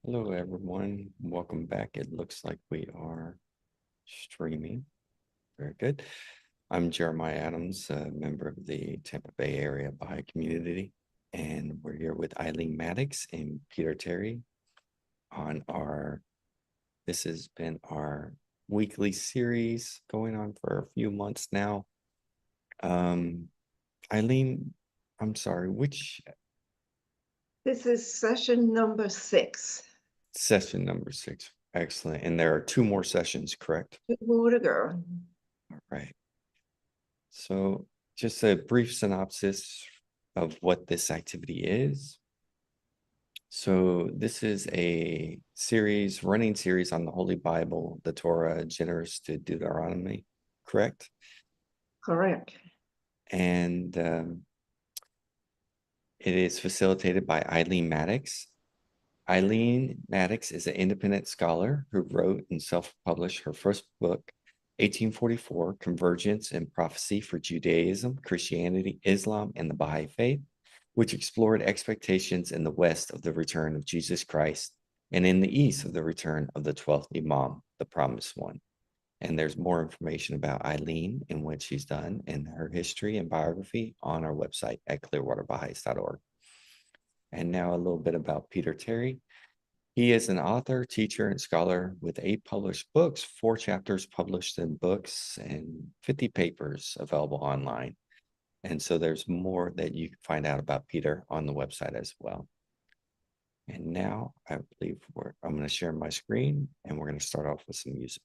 Hello, everyone. Welcome back. It looks like we are streaming. Very good. I'm Jeremiah Adams, a member of the Tampa Bay area Baha'i community, and we're here with Eileen Maddox and Peter Terry on this has been our weekly series going on for a few months now. Eileen, I'm sorry, which This is session number 6. session number 6? Excellent. And there are 2 more sessions, correct? 2 more to go. All right. So just a brief synopsis of what this activity is. So this is a running series on the Holy Bible, the Torah, Genesis to Deuteronomy, correct? Correct. And it is facilitated by Eileen Maddox. Eileen Maddox is an independent scholar who wrote and self-published her first book, 1844, Convergence and Prophecy for Judaism, Christianity, Islam, and the Baha'i Faith, which explored expectations in the West of the return of Jesus Christ and in the East of the return of the 12th Imam, the Promised One. And there's more information about Eileen and what she's done and her history and biography on our website at clearwaterbahais.org. And now a little bit about Peter Terry. He is an author, teacher, and scholar with 8 published books, 4 chapters published in books, and 50 papers available online. And so there's more that you can find out about Peter on the website as well. And now I believe I'm going to share my screen, and we're going to start off with some music.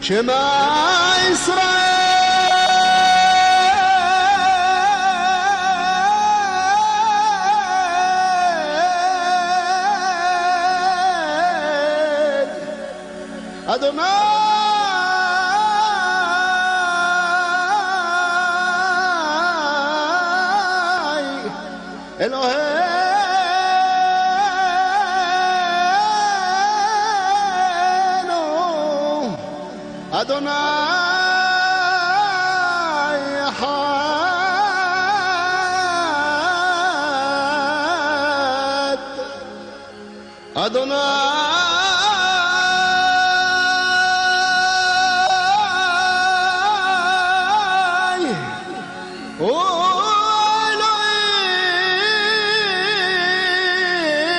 شما إسرائيل أدوناي إلهينو أدوناي حد أدوناي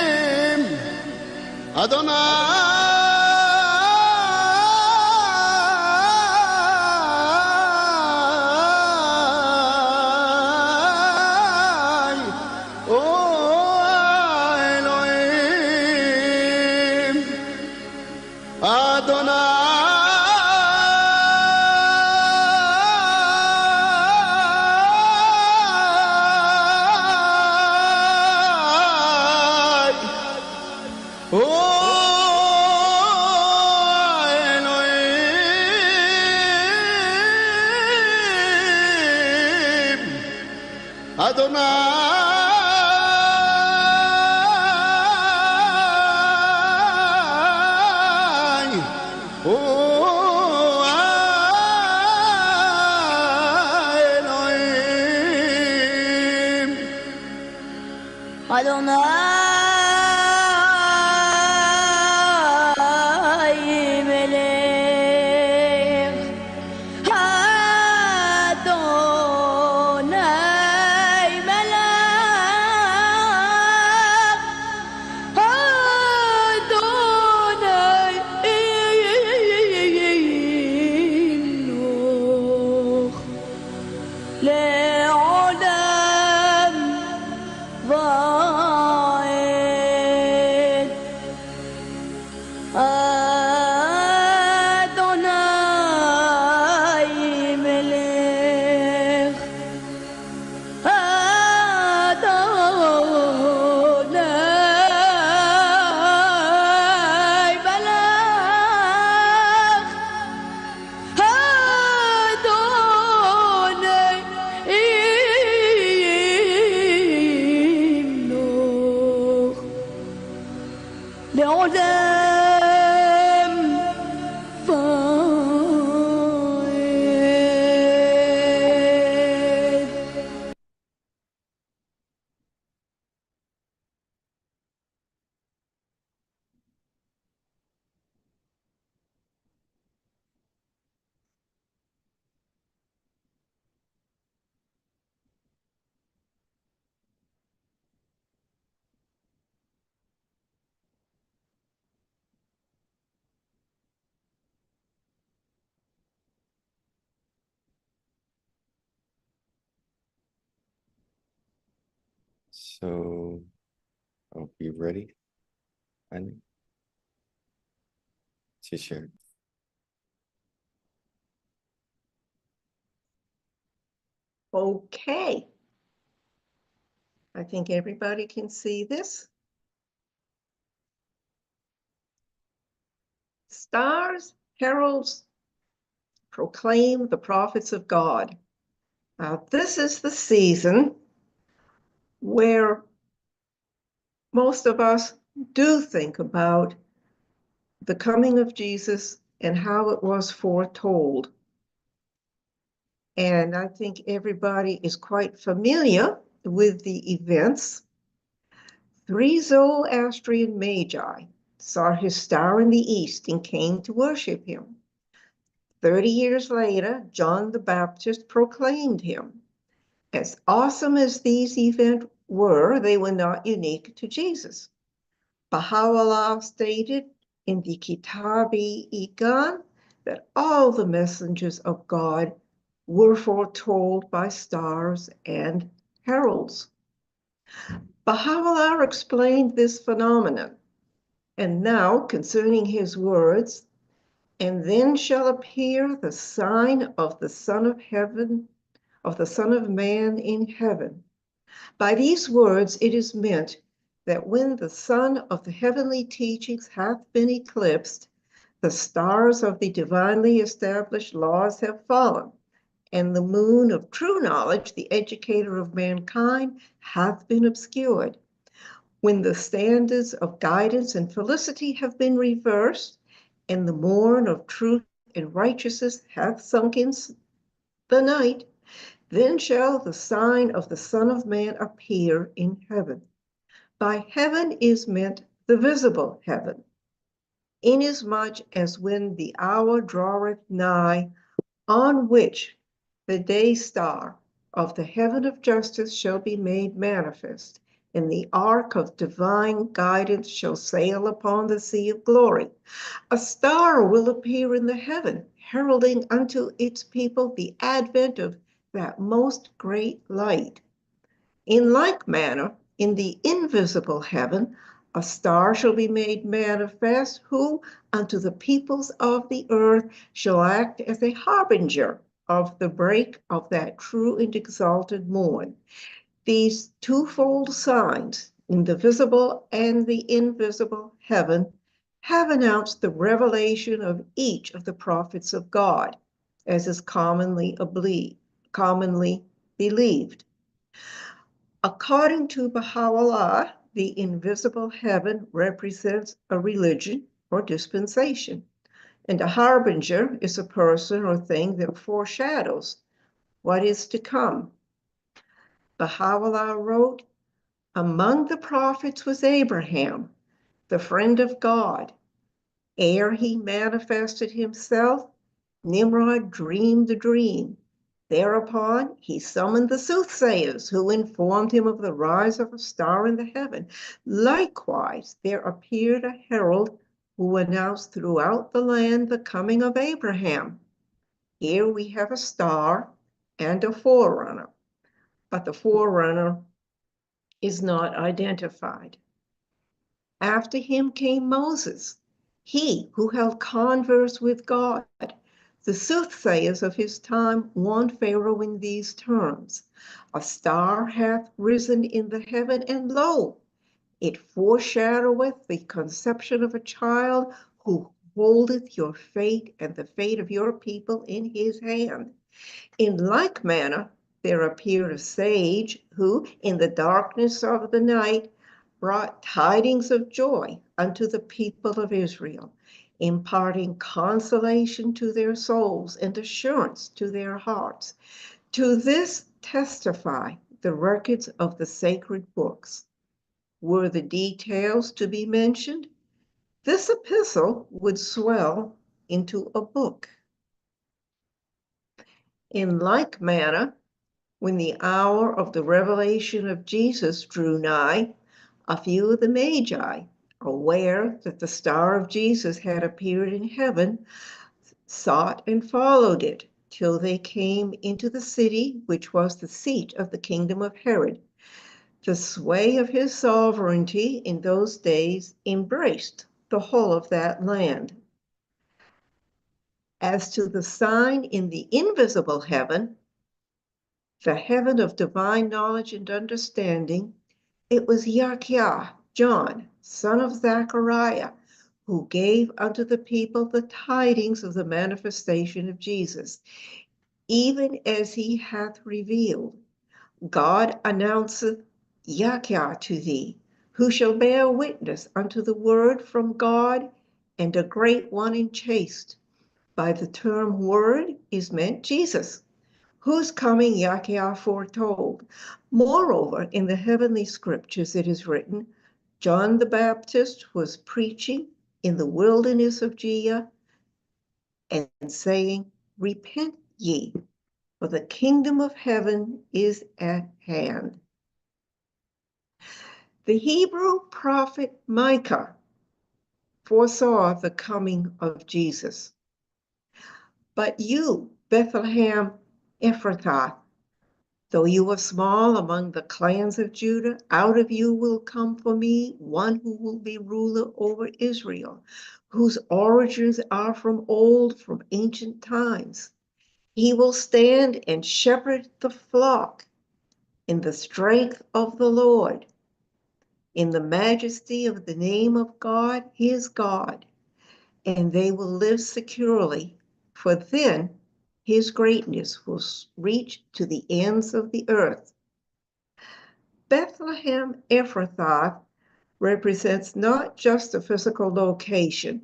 ألوهيم أدوناي ألوهيم أدوناي ملك أدوناي ملك أدوناي نوح لعلم ضايع So, are you ready? Eileen? To share. Okay. I think everybody can see this. Stars, heralds, proclaim the prophets of God. Now, this is the season where most of us do think about the coming of Jesus and how it was foretold. And I think everybody is quite familiar with the events. 3 Zoroastrian magi saw his star in the east and came to worship him. 30 years later, John the Baptist proclaimed him. As awesome as these events were, they were not unique to Jesus. Baha'u'llah stated in the Kitab-i-Iqan that all the messengers of God were foretold by stars and heralds. Baha'u'llah explained this phenomenon, and now concerning his words, and then shall appear the sign of the Son of Heaven, of the Son of Man in heaven. By these words it is meant that when the sun of the heavenly teachings hath been eclipsed, the stars of the divinely established laws have fallen, and the moon of true knowledge, the educator of mankind, hath been obscured. When the standards of guidance and felicity have been reversed, and the morn of truth and righteousness hath sunk in the night, then shall the sign of the Son of Man appear in heaven. By heaven is meant the visible heaven, inasmuch as when the hour draweth nigh, on which the day star of the heaven of justice shall be made manifest, and the ark of divine guidance shall sail upon the sea of glory. A star will appear in the heaven, heralding unto its people the advent of that most great light. In like manner, in the invisible heaven, a star shall be made manifest, who unto the peoples of the earth shall act as a harbinger of the break of that true and exalted morn. These twofold signs, in the visible and the invisible heaven, have announced the revelation of each of the prophets of God, as is commonly believed. According to Baha'u'llah, the invisible heaven represents a religion or dispensation, and a harbinger is a person or thing that foreshadows what is to come. Baha'u'llah wrote, "Among the prophets was Abraham, the friend of God. Ere he manifested himself, Nimrod dreamed a dream. Thereupon he summoned the soothsayers, who informed him of the rise of a star in the heaven. Likewise, there appeared a herald who announced throughout the land the coming of Abraham. Here we have a star and a forerunner, but the forerunner is not identified. After him came Moses, he who held converse with God. The soothsayers of his time warned Pharaoh in these terms: a star hath risen in the heaven, and lo, it foreshadoweth the conception of a child, who holdeth your fate and the fate of your people in his hand. In like manner, there appeared a sage who, in the darkness of the night, brought tidings of joy unto the people of Israel, imparting consolation to their souls and assurance to their hearts. To this testify the records of the sacred books. Were the details to be mentioned, this epistle would swell into a book. In like manner, when the hour of the revelation of Jesus drew nigh, a few of the Magi, aware that the star of Jesus had appeared in heaven, sought and followed it till they came into the city which was the seat of the kingdom of Herod. The sway of his sovereignty in those days embraced the whole of that land. As to the sign in the invisible heaven, the heaven of divine knowledge and understanding, it was Yahweh, John, son of Zechariah, who gave unto the people the tidings of the manifestation of Jesus, even as he hath revealed. God announceth Yahweh to thee, who shall bear witness unto the word from God, and a great one in chaste. By the term word is meant Jesus, whose coming Yahweh foretold. Moreover, in the heavenly scriptures it is written, John the Baptist was preaching in the wilderness of Judea and saying, Repent ye, for the kingdom of heaven is at hand. The Hebrew prophet Micah foresaw the coming of Jesus. But you, Bethlehem Ephrathah, though you are small among the clans of Judah, out of you will come for me one who will be ruler over Israel, whose origins are from old, from ancient times. He will stand and shepherd the flock in the strength of the Lord, in the majesty of the name of God, his God, and they will live securely, for then his greatness will reach to the ends of the earth. Bethlehem Ephrathah represents not just a physical location,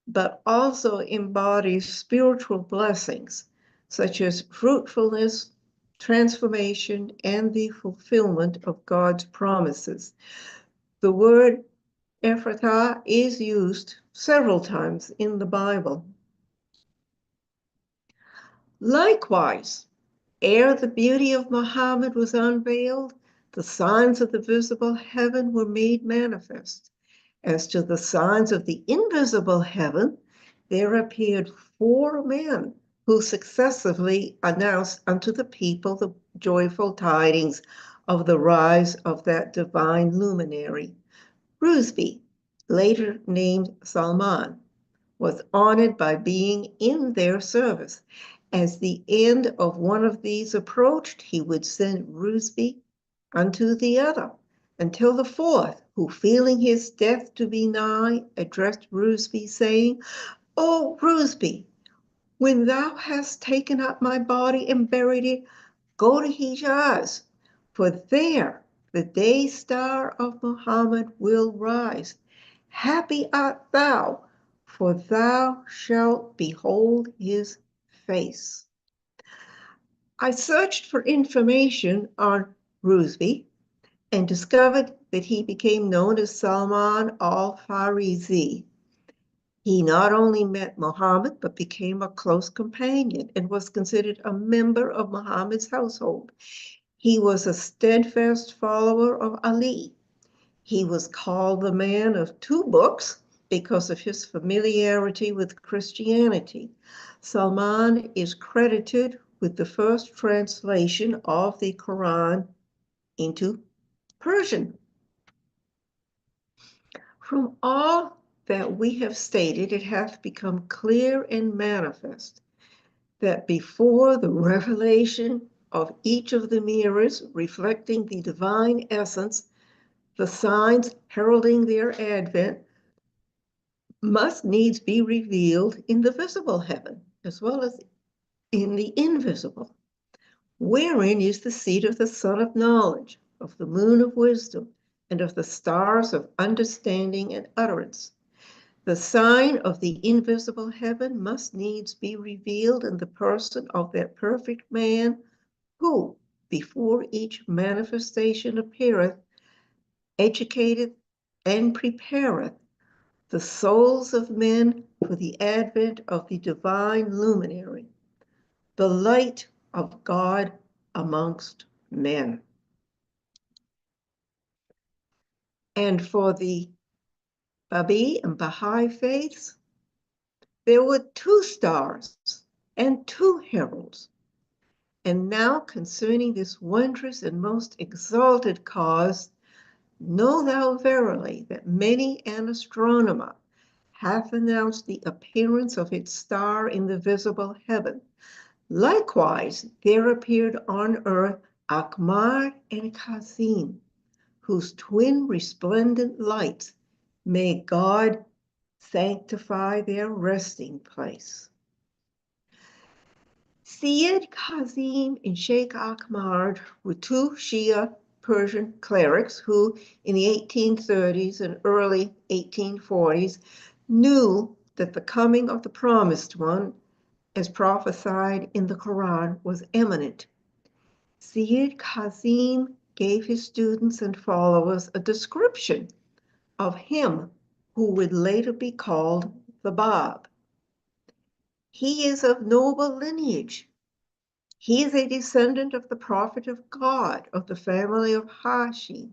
but also embodies spiritual blessings, such as fruitfulness, transformation, and the fulfillment of God's promises. The word Ephrathah is used several times in the Bible. Likewise, ere the beauty of Muhammad was unveiled, the signs of the visible heaven were made manifest. As to the signs of the invisible heaven, there appeared 4 men who successively announced unto the people the joyful tidings of the rise of that divine luminary. Rusby, later named Salman, was honored by being in their service. As the end of one of these approached, he would send Rusby unto the other, until the fourth, who feeling his death to be nigh, addressed Rusby, saying, O Rusby, when thou hast taken up my body and buried it, go to Hijaz, for there the day star of Muhammad will rise. Happy art thou, for thou shalt behold his face. I searched for information on Rusby and discovered that he became known as Salman al-Farisi. He not only met Muhammad, but became a close companion and was considered a member of Muhammad's household. He was a steadfast follower of Ali. He was called the man of 2 books because of his familiarity with Christianity. Salman is credited with the first translation of the Quran into Persian. From all that we have stated, it hath become clear and manifest that before the revelation of each of the mirrors reflecting the divine essence, the signs heralding their advent must needs be revealed in the visible heaven as well as in the invisible, wherein is the seat of the sun of knowledge, of the moon of wisdom, and of the stars of understanding and utterance. The sign of the invisible heaven must needs be revealed in the person of that perfect man who, before each manifestation appeareth, educateth and prepareth the souls of men for the advent of the divine luminary, the light of God amongst men. And for the Babi and Baha'i faiths, there were 2 stars and 2 heralds. And now concerning this wondrous and most exalted cause, know thou verily that many an astronomer hath announced the appearance of its star in the visible heaven. Likewise, there appeared on earth Akmar and Kazim, whose twin resplendent lights may God sanctify their resting place. Syed Kazim and Sheikh Ahmad were two Shia Persian clerics who, in the 1830s and early 1840s, knew that the coming of the Promised One, as prophesied in the Quran, was imminent. Syed Kazim gave his students and followers a description of him who would later be called the Bab. He is of noble lineage. He is a descendant of the prophet of God, of the family of Hashim.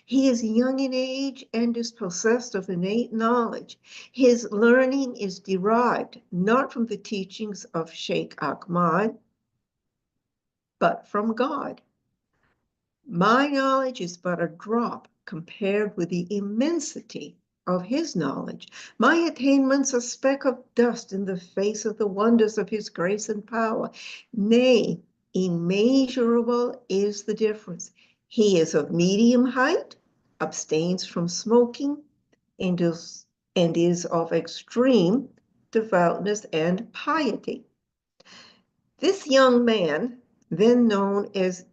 He is young in age and is possessed of innate knowledge. His learning is derived not from the teachings of Sheikh Ahmad, but from God. My knowledge is but a drop compared with the immensity of his knowledge. My attainments a speck of dust in the face of the wonders of his grace and power. Nay, immeasurable is the difference. He is of medium height, abstains from smoking, and is of extreme devoutness and piety. This young man, then known as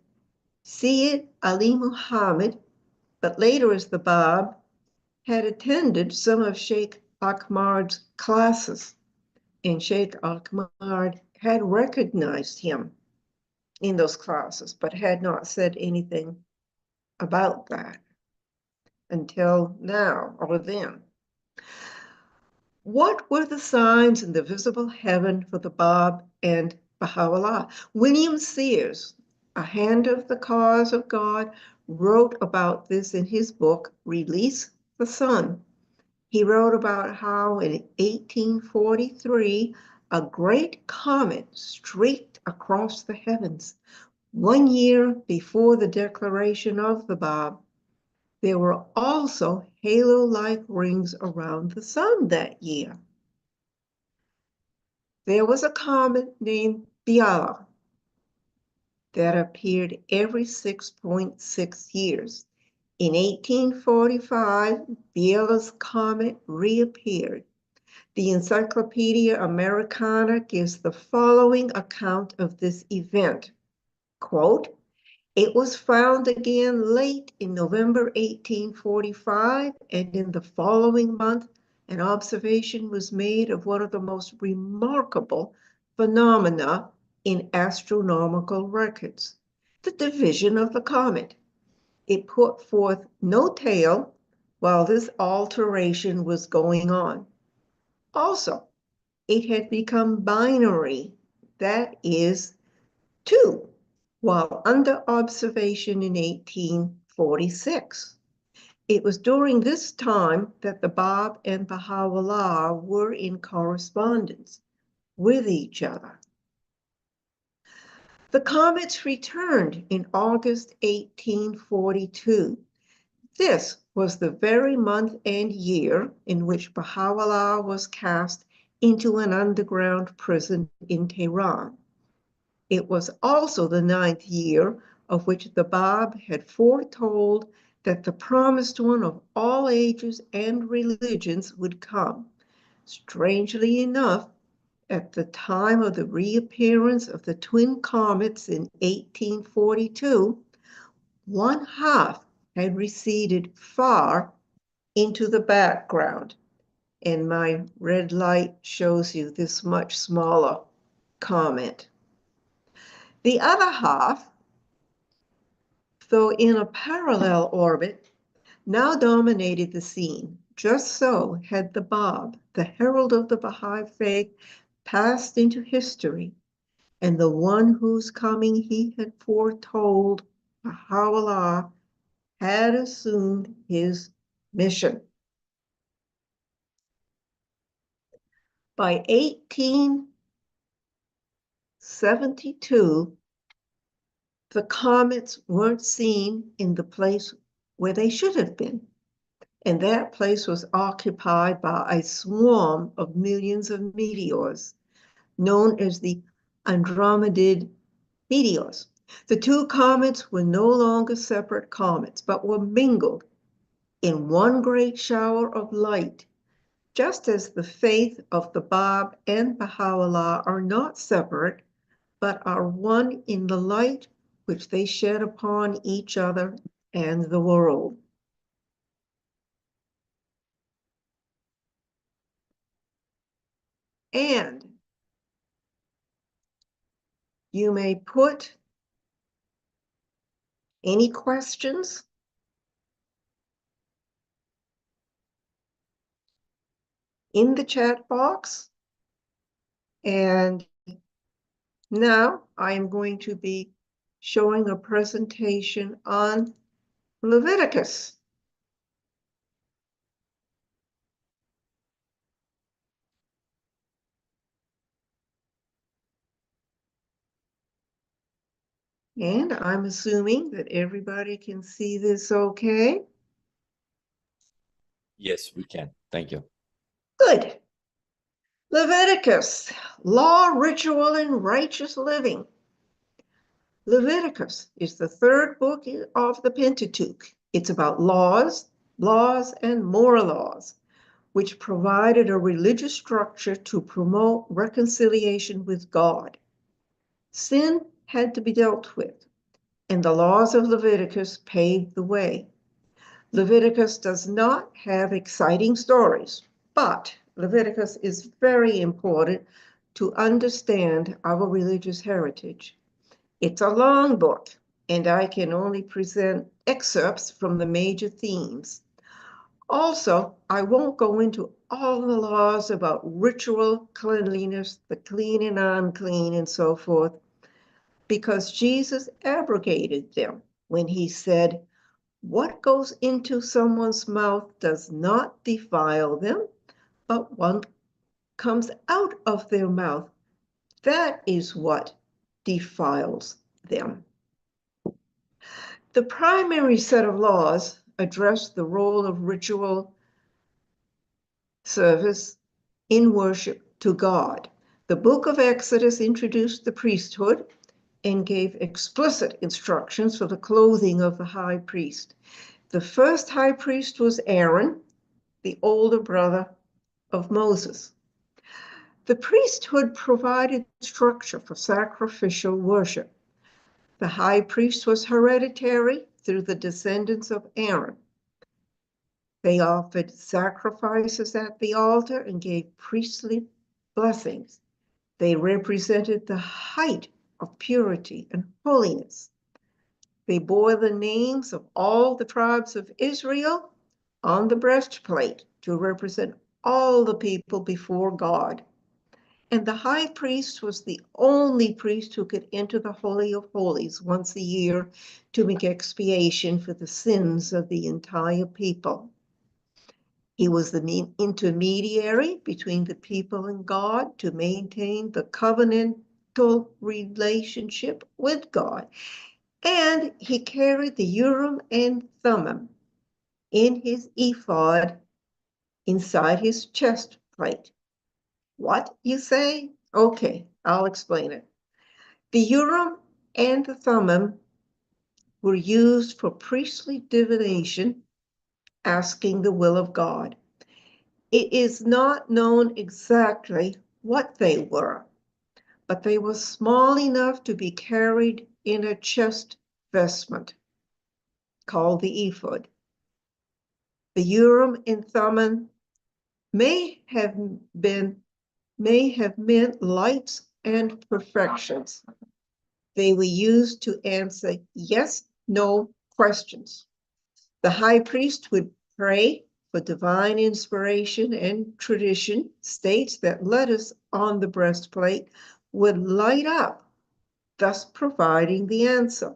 Syed Ali Muhammad, but later as the Bab, had attended some of Sheikh Ahmad's classes, and Sheikh Ahmad had recognized him in those classes, but had not said anything about that until now or then. What were the signs in the visible heaven for the Bab and Baha'u'llah? William Sears, a hand of the cause of God, wrote about this in his book, Release the Sun. He wrote about how in 1843, a great comet streaked across the heavens. 1 year before the declaration of the Bab, there were also halo-like rings around the sun that year. There was a comet named Biela that appeared every 6.6 years. In 1845, Biela's comet reappeared. The Encyclopedia Americana gives the following account of this event. Quote, "It was found again late in November 1845, and in the following month, an observation was made of one of the most remarkable phenomena in astronomical records, the division of the comet. It put forth no tail while this alteration was going on. Also, it had become binary, that is, 2, while under observation in 1846. It was during this time that the Bab and Baha'u'llah were in correspondence with each other. The comets returned in August 1842. This was the very month and year in which Baha'u'llah was cast into an underground prison in Tehran. It was also the 9th year of which the Bab had foretold that the Promised One of all ages and religions would come. Strangely enough, at the time of the reappearance of the twin comets in 1842, one half had receded far into the background, and my red light shows you this much smaller comet. The other half, though in a parallel orbit, now dominated the scene. Just so had the Bab, the herald of the Baha'i faith, passed into history, and the one whose coming he had foretold, Baha'u'llah, had assumed his mission. By 1872, The comets weren't seen in the place where they should have been, and that place was occupied by a swarm of millions of meteors, known as the Andromedid meteors. The two comets were no longer separate comets, but were mingled in one great shower of light, just as the faith of the Bab and Baha'u'llah are not separate, but are one in the light which they shed upon each other and the world. And you may put any questions in the chat box. And now I am going to be showing a presentation on Leviticus. And I'm assuming that everybody can see this okay. Yes, we can. Thank you. Good. Leviticus, law, ritual, and righteous living. Leviticus is the third book of the Pentateuch. It's about laws, and more laws, which provided a religious structure to promote reconciliation with God. Sin had to be dealt with, and the laws of Leviticus paved the way. Leviticus does not have exciting stories, but Leviticus is very important to understand our religious heritage. It's a long book, and I can only present excerpts from the major themes. Also, I won't go into all the laws about ritual cleanliness, the clean and unclean, and so forth, because Jesus abrogated them when he said, "What goes into someone's mouth does not defile them, but what comes out of their mouth, that is what defiles them." The primary set of laws address the role of ritual service in worship to God. The book of Exodus introduced the priesthood and gave explicit instructions for the clothing of the high priest. The first high priest was Aaron, the older brother of Moses. The priesthood provided structure for sacrificial worship. The high priest was hereditary through the descendants of Aaron. They offered sacrifices at the altar and gave priestly blessings. They represented the height of purity and holiness. They bore the names of all the tribes of Israel on the breastplate to represent all the people before God. And the high priest was the only priest who could enter the Holy of Holies once a year to make expiation for the sins of the entire people. He was the intermediary between the people and God to maintain the covenantal relationship with God. And he carried the Urim and Thummim in his ephod inside his chest plate. What, you say? Okay, I'll explain it. The Urim and the Thummim were used for priestly divination, asking the will of God. It is not known exactly what they were, but they were small enough to be carried in a chest vestment called the ephod. The Urim and Thummim may have meant lights and perfections. They were used to answer yes, no questions. The high priest would pray for divine inspiration, and tradition states that letters on the breastplate would light up, thus providing the answer.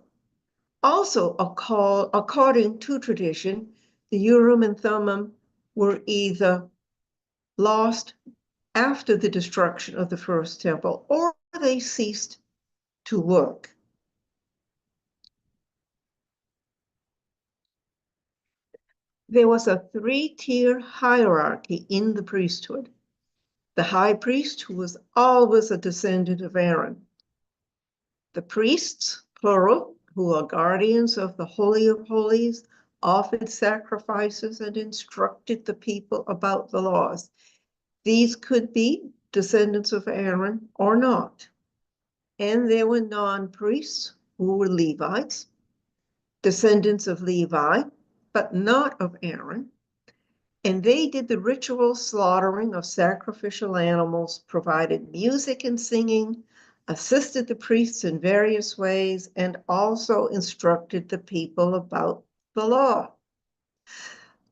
Also, according to tradition, the Urim and Thummim were either lost after the destruction of the first temple, or they ceased to work. There was a three-tier hierarchy in the priesthood. The high priest, who was always a descendant of Aaron. The priests, plural, who are guardians of the Holy of Holies, offered sacrifices and instructed the people about the laws. These could be descendants of Aaron or not. And there were non-priests who were Levites, descendants of Levi, but not of Aaron. And they did the ritual slaughtering of sacrificial animals, provided music and singing, assisted the priests in various ways, and also instructed the people about the law.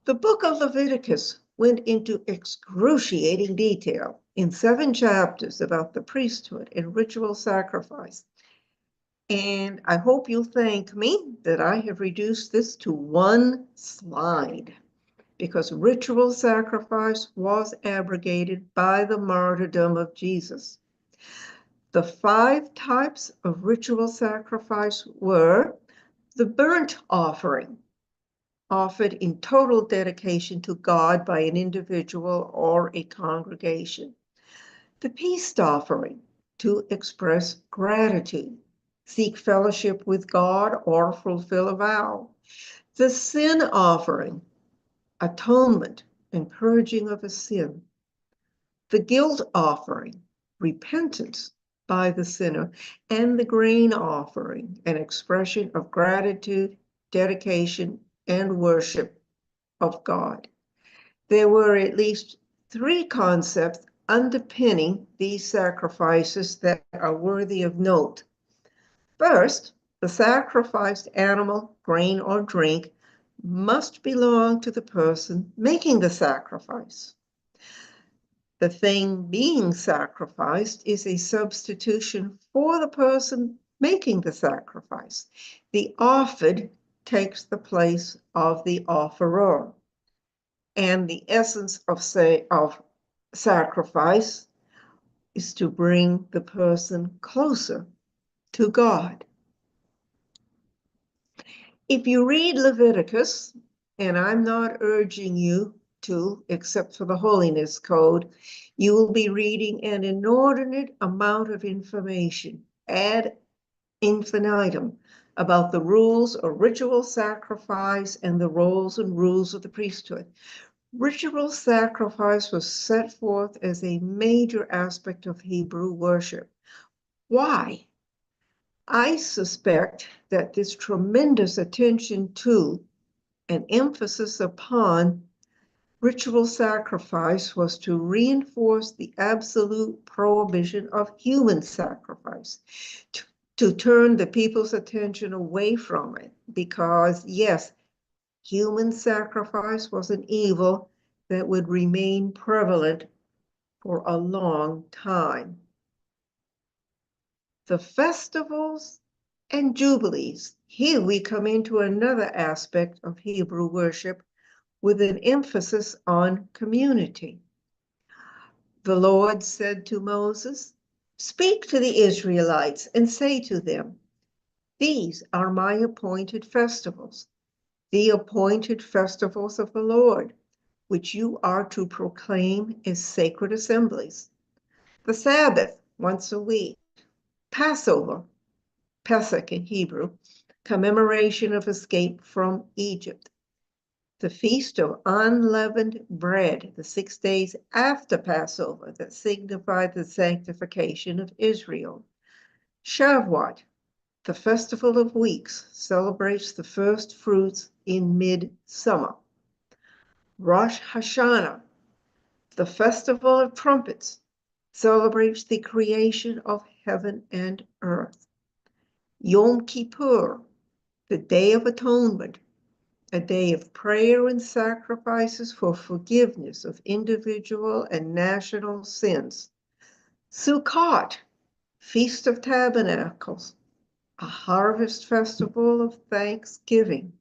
The book of Leviticus went into excruciating detail in 7 chapters about the priesthood and ritual sacrifice. And I hope you'll thank me that I have reduced this to 1 slide, because ritual sacrifice was abrogated by the martyrdom of Jesus. The 5 types of ritual sacrifice were the burnt offering, offered in total dedication to God by an individual or a congregation. The peace offering, to express gratitude, seek fellowship with God, or fulfill a vow. The sin offering, atonement and purging of a sin. The guilt offering, repentance by the sinner. And the grain offering, an expression of gratitude, dedication, and worship of God. There were at least 3 concepts underpinning these sacrifices that are worthy of note. First, the sacrificed animal, grain, or drink must belong to the person making the sacrifice. The thing being sacrificed is a substitution for the person making the sacrifice. The offered takes the place of the offerer. And the essence of sacrifice is to bring the person closer to God. If you read Leviticus, and I'm not urging you to, except for the Holiness Code, you will be reading an inordinate amount of information ad infinitum about the rules of ritual sacrifice and the roles and rules of the priesthood. Ritual sacrifice was set forth as a major aspect of Hebrew worship. Why? I suspect that this tremendous attention to and emphasis upon ritual sacrifice was to reinforce the absolute prohibition of human sacrifice, to turn the people's attention away from it, because yes, human sacrifice was an evil that would remain prevalent for a long time. The festivals and jubilees. Here we come into another aspect of Hebrew worship with an emphasis on community. The Lord said to Moses, "Speak to the Israelites and say to them, these are my appointed festivals, the appointed festivals of the Lord, which you are to proclaim as sacred assemblies. The Sabbath, once a week, Passover, Pesach in Hebrew, commemoration of escape from Egypt. The Feast of Unleavened Bread, the 6 days after Passover, that signified the sanctification of Israel. Shavuot, the Festival of Weeks, celebrates the first fruits in midsummer. Rosh Hashanah, the Festival of Trumpets, celebrates the creation of heaven and earth. Yom Kippur, the Day of Atonement, a day of prayer and sacrifices for forgiveness of individual and national sins. Sukkot, Feast of Tabernacles, a harvest festival of thanksgiving.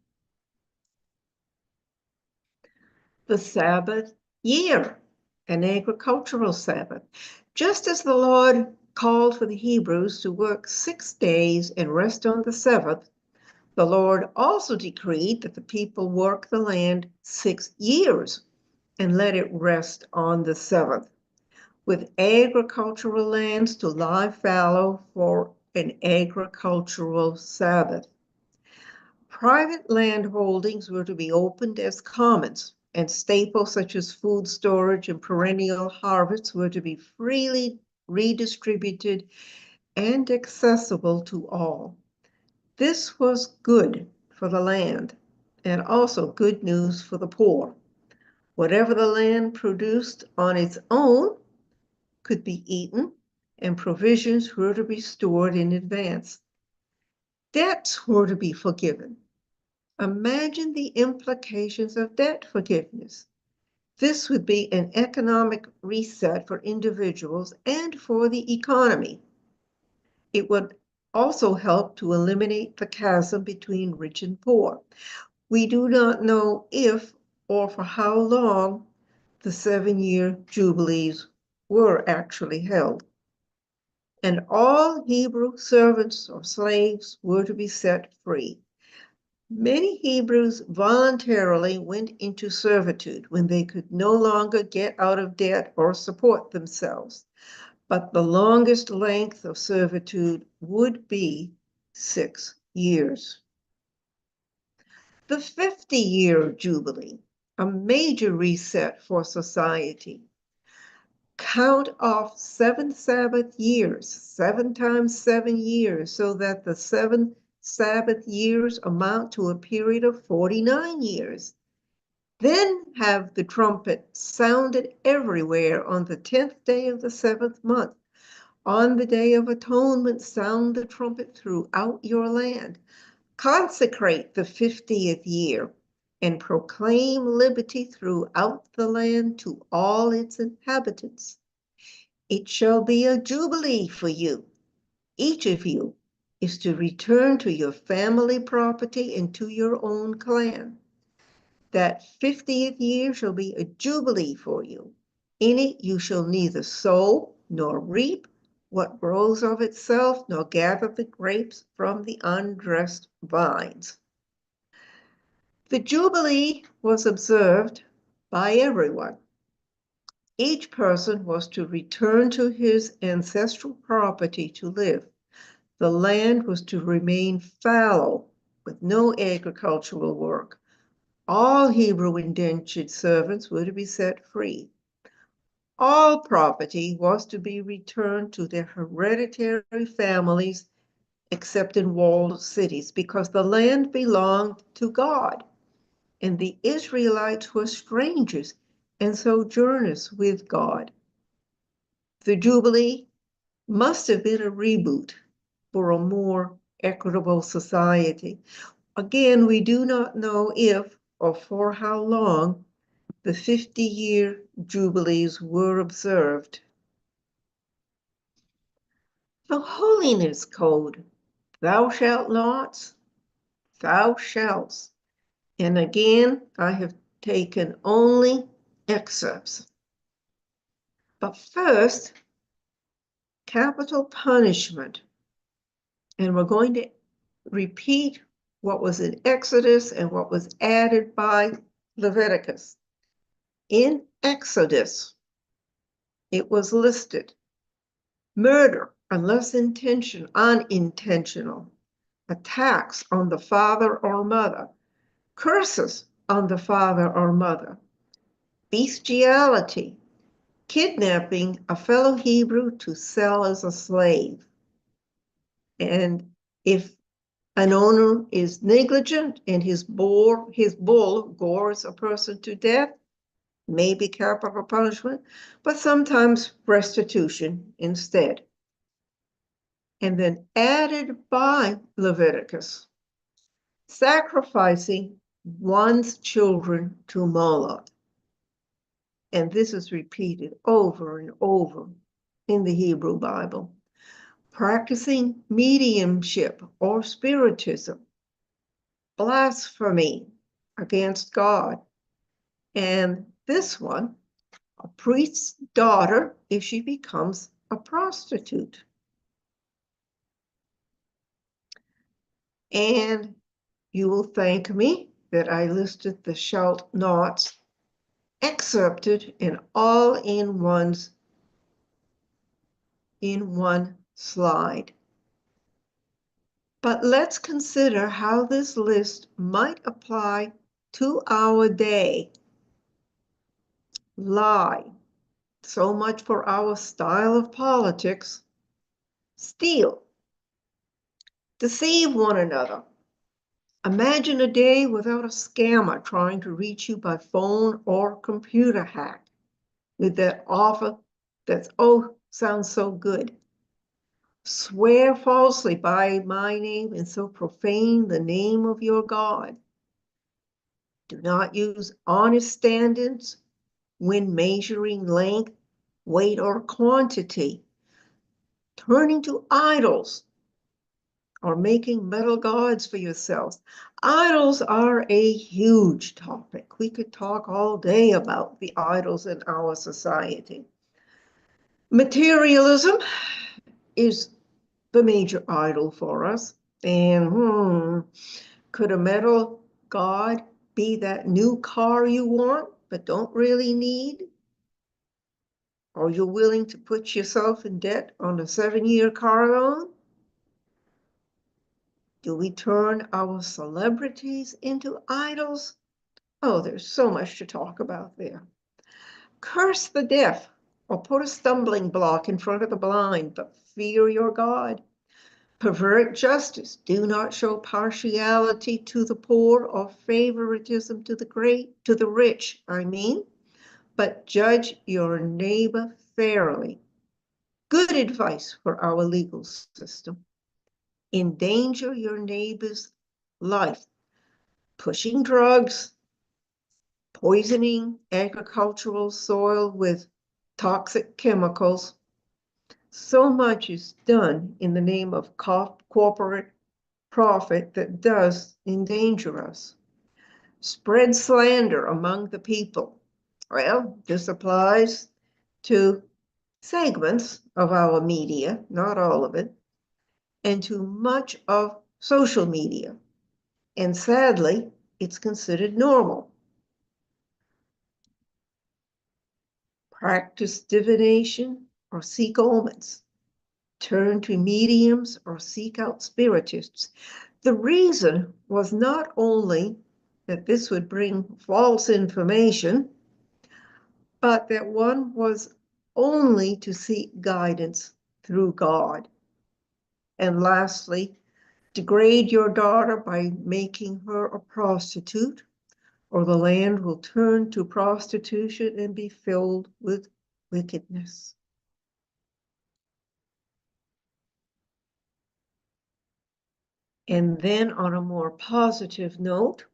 The Sabbath year, an agricultural Sabbath. Just as the Lord called for the Hebrews to work 6 days and rest on the 7th, The Lord also decreed that the people work the land 6 years and let it rest on the seventh, with agricultural lands to lie fallow for an agricultural Sabbath. Private land holdings were to be opened as commons, and staples such as food storage and perennial harvests were to be freely redistributed and accessible to all. This was good for the land and also good news for the poor. Whatever the land produced on its own could be eaten, and provisions were to be stored in advance. Debts were to be forgiven. Imagine the implications of debt forgiveness. This would be an economic reset for individuals and for the economy. It would also help to eliminate the chasm between rich and poor. We do not know if or for how long the 7-year jubilees were actually held. And all Hebrew servants or slaves were to be set free. Many Hebrews voluntarily went into servitude when they could no longer get out of debt or support themselves. But the longest length of servitude would be 6 years. The 50-year Jubilee, a major reset for society. Count off 7 Sabbath years, 7 times 7 years, so that the 7 Sabbath years amount to a period of 49 years. Then have the trumpet sounded everywhere on the 10th day of the 7th month. On the Day of Atonement, sound the trumpet throughout your land. Consecrate the 50th year and proclaim liberty throughout the land to all its inhabitants. It shall be a jubilee for you. Each of you is to return to your family property and to your own clan. That 50th year shall be a jubilee for you. In it you shall neither sow nor reap what grows of itself, nor gather the grapes from the undressed vines. The Jubilee was observed by everyone. Each person was to return to his ancestral property to live. The land was to remain fallow with no agricultural work. All Hebrew indentured servants were to be set free. All property was to be returned to their hereditary families, except in walled cities, because the land belonged to God, and the Israelites were strangers and sojourners with God. The Jubilee must have been a reboot for a more equitable society. Again, we do not know if or for how long the 50-year jubilees were observed. The holiness code, thou shalt not, thou shalt. And again, I have taken only excerpts. But first, capital punishment. And we're going to repeat what was in Exodus and what was added by Leviticus. In Exodus, it was listed: murder, unless unintentional, attacks on the father or mother, curses on the father or mother, bestiality, kidnapping a fellow Hebrew to sell as a slave. And if an owner is negligent and his bull gores a person to death, maybe capital punishment, but sometimes restitution instead. And then added by Leviticus, sacrificing one's children to Moloch. And this is repeated over and over in the Hebrew Bible. Practicing mediumship or spiritism, blasphemy against God. And this one, a priest's daughter if she becomes a prostitute. And You will thank me that I listed the shalt nots excerpted and all in one slide. But let's consider how this list might apply to our day. Lie. So much for our style of politics. Steal. Deceive one another. Imagine a day without a scammer trying to reach you by phone or computer hack with that offer that's, oh, sounds so good. Swear falsely by my name and so profane the name of your God. Do not use honest standards when measuring length, weight, or quantity. Turning to idols or making metal gods for yourselves. Idols are a huge topic. We could talk all day about the idols in our society. Materialism is the major idol for us. And could a metal god be that new car you want but don't really need? Or you're willing to put yourself in debt on a 7-year car loan? Do we turn our celebrities into idols? Oh, there's so much to talk about there. Curse the deaf or put a stumbling block in front of the blind, but fear your God. Pervert justice. Do not show partiality to the poor or favoritism to the rich, but judge your neighbor fairly. Good advice for our legal system. Endanger your neighbor's life. Pushing drugs, poisoning agricultural soil with toxic chemicals. So much is done in the name of corporate profit that does endanger us. Spread slander among the people. Well, this applies to segments of our media, not all of it, and to much of social media. And sadly, it's considered normal. Practice divination or seek omens. Turn to mediums or seek out spiritists. The reason was not only that this would bring false information, but that one was only to seek guidance through God. And lastly, degrade your daughter by making her a prostitute, or the land will turn to prostitution and be filled with wickedness. And then on a more positive note,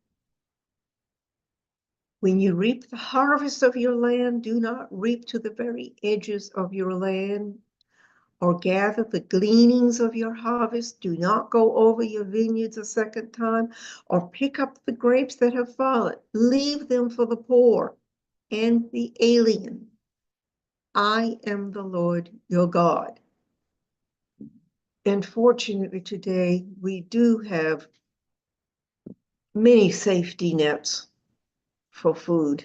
when you reap the harvest of your land, do not reap to the very edges of your land, or gather the gleanings of your harvest. Do not go over your vineyards a second time, or pick up the grapes that have fallen. Leave them for the poor and the alien. I am the Lord your God. And fortunately today, we do have many safety nets for food.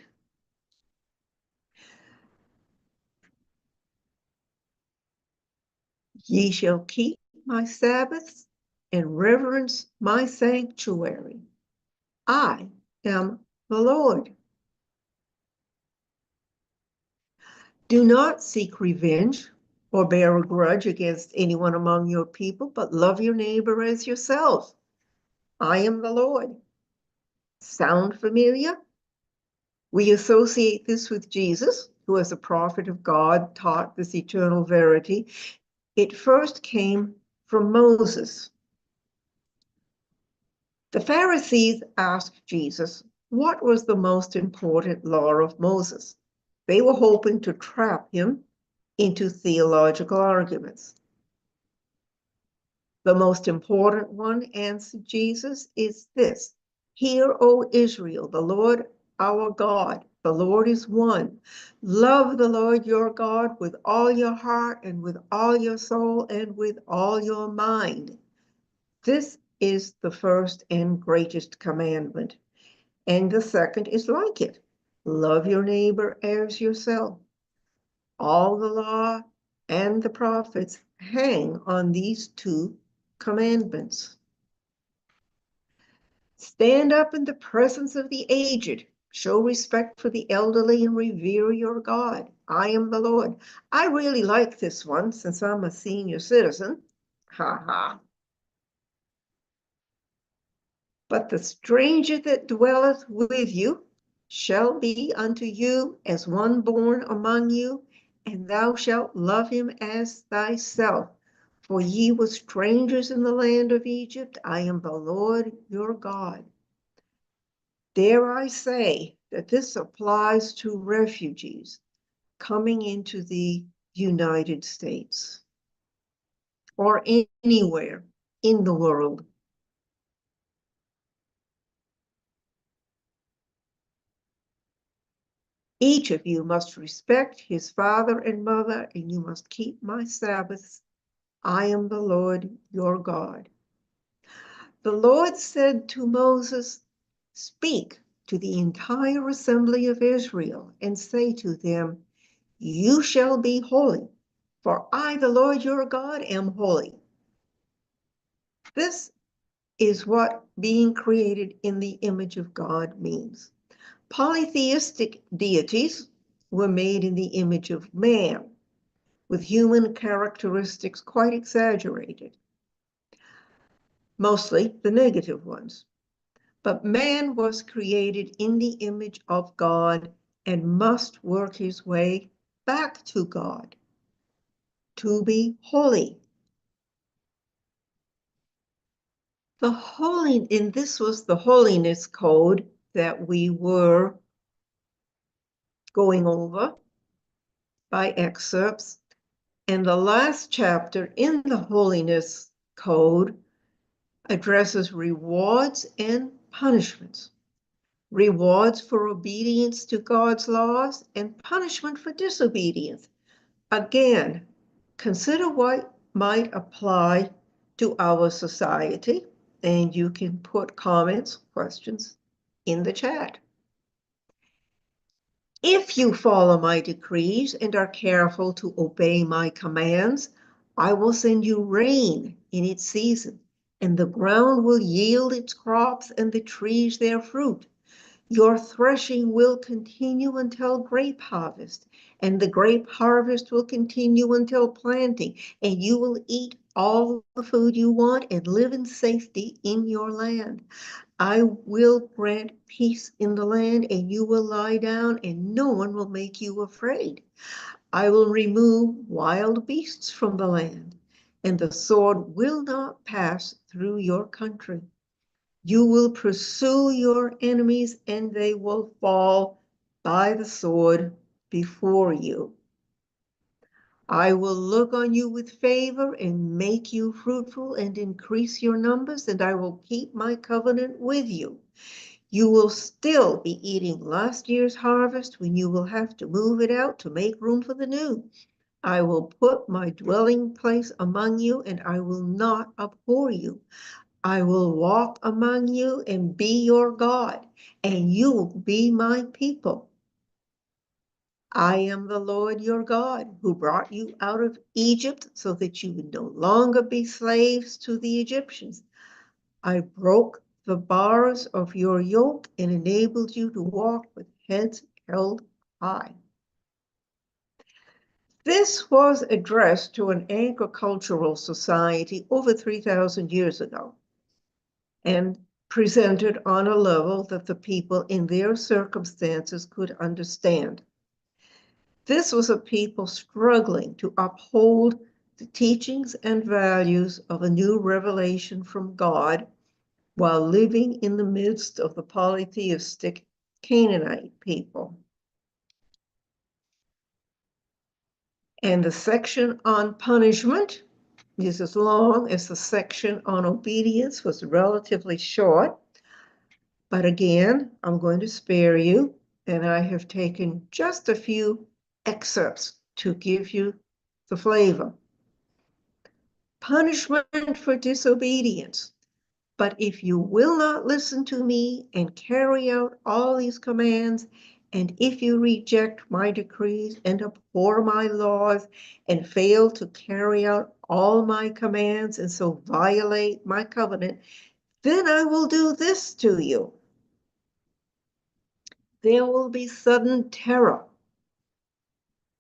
Ye shall keep my Sabbaths and reverence my sanctuary. I am the Lord. Do not seek revenge or bear a grudge against anyone among your people, but love your neighbor as yourself. I am the Lord. Sound familiar? We associate this with Jesus, who as a prophet of God taught this eternal verity. It first came from Moses. The Pharisees asked Jesus, what was the most important law of Moses? They were hoping to trap him into theological arguments. The most important one, answered Jesus, is this. Hear, O Israel, the Lord our God, the Lord is one. Love the Lord your God with all your heart and with all your soul and with all your mind. This is the first and greatest commandment. And the second is like it. Love your neighbor as yourself. All the law and the prophets hang on these two commandments. Stand up in the presence of the aged. Show respect for the elderly and revere your God. I am the Lord. I really like this one since I'm a senior citizen. Ha ha. But the stranger that dwelleth with you shall be unto you as one born among you, and thou shalt love him as thyself. For ye were strangers in the land of Egypt. I am the Lord your God. Dare I say that this applies to refugees coming into the United States or anywhere in the world. Each of you must respect his father and mother, and you must keep my Sabbaths. I am the Lord your God. The Lord said to Moses, speak to the entire assembly of Israel and say to them, you shall be holy, for I, the Lord your God, am holy. This is what being created in the image of God means. Polytheistic deities were made in the image of man, with human characteristics quite exaggerated, mostly the negative ones. But man was created in the image of God and must work his way back to God to be holy. And this was the holiness code that we were going over by excerpts. And the last chapter in the holiness code addresses rewards and punishments. Rewards for obedience to God's laws and punishment for disobedience. Again, consider what might apply to our society, and you can put comments, questions in the chat. If you follow my decrees and are careful to obey my commands, I will send you rain in its season, and the ground will yield its crops and the trees their fruit. Your threshing will continue until grape harvest, and the grape harvest will continue until planting, and you will eat all the food you want and live in safety in your land. I will grant peace in the land, and you will lie down, and no one will make you afraid. I will remove wild beasts from the land, and the sword will not pass through your country. You will pursue your enemies, and they will fall by the sword before you. I will look on you with favor and make you fruitful and increase your numbers, and I will keep my covenant with you. You will still be eating last year's harvest when you will have to move it out to make room for the new. I will put my dwelling place among you, and I will not abhor you. I will walk among you and be your God, and you will be my people. I am the Lord your God, who brought you out of Egypt so that you would no longer be slaves to the Egyptians. I broke the bars of your yoke and enabled you to walk with heads held high. This was addressed to an agricultural society over 3,000 years ago and presented on a level that the people in their circumstances could understand. This was a people struggling to uphold the teachings and values of a new revelation from God while living in the midst of the polytheistic Canaanite people. And the section on punishment is as long as the section on obedience was relatively short. But again, I'm going to spare you, and I have taken just a few excerpts to give you the flavor. Punishment for disobedience. But if you will not listen to me and carry out all these commands, and if you reject my decrees and abhor my laws and fail to carry out all my commands and so violate my covenant, then I will do this to you. There will be sudden terror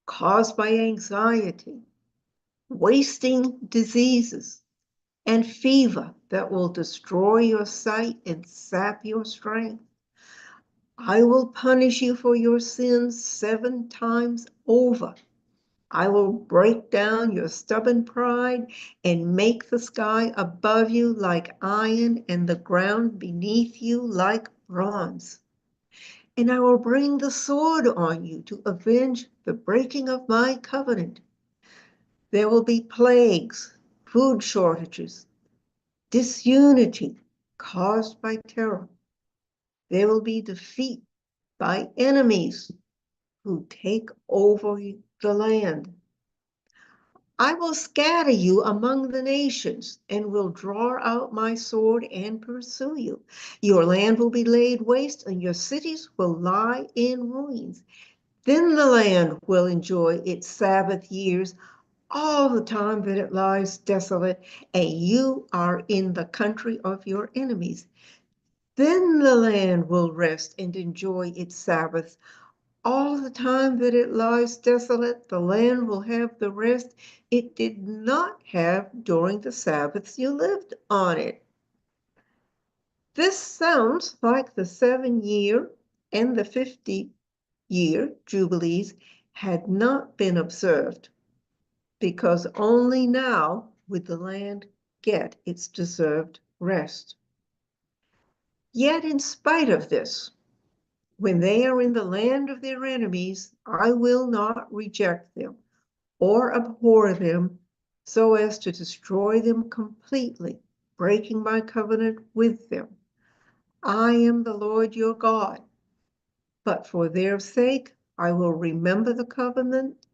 caused by anxiety, wasting diseases, and fever that will destroy your sight and sap your strength. I will punish you for your sins 7 times over. I will break down your stubborn pride and make the sky above you like iron and the ground beneath you like bronze. And I will bring the sword on you to avenge the breaking of my covenant. There will be plagues, food shortages, disunity caused by terror. There will be defeat by enemies who take over the land. I will scatter you among the nations and will draw out my sword and pursue you. Your land will be laid waste and your cities will lie in ruins. Then the land will enjoy its Sabbath years all the time that it lies desolate, and you are in the country of your enemies. Then the land will rest and enjoy its Sabbath. All the time that it lies desolate, the land will have the rest it did not have during the Sabbaths you lived on it. This sounds like the 7-year and the 50-year jubilees had not been observed, because only now would the land get its deserved rest. Yet in spite of this, when they are in the land of their enemies, I will not reject them or abhor them so as to destroy them completely, breaking my covenant with them. I am the Lord your God, but for their sake I will remember the covenant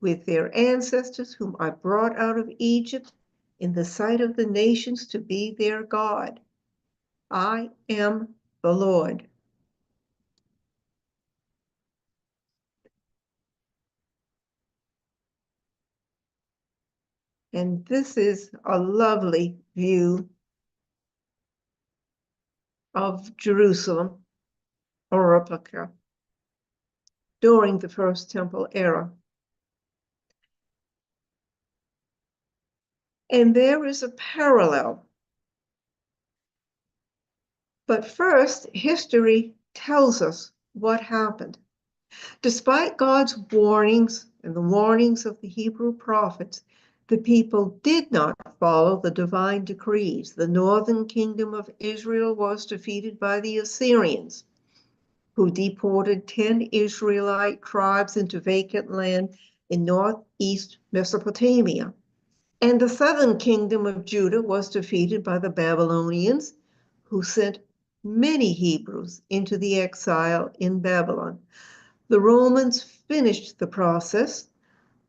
with their ancestors whom I brought out of Egypt in the sight of the nations to be their God. I am the Lord. And this is a lovely view of Jerusalem, or replica, during the First Temple era. And there is a parallel. But first, history tells us what happened. Despite God's warnings and the warnings of the Hebrew prophets, the people did not follow the divine decrees. The northern kingdom of Israel was defeated by the Assyrians, who deported 10 Israelite tribes into vacant land in northeast Mesopotamia. And the southern kingdom of Judah was defeated by the Babylonians, who sent many Hebrews into the exile in Babylon. The Romans finished the process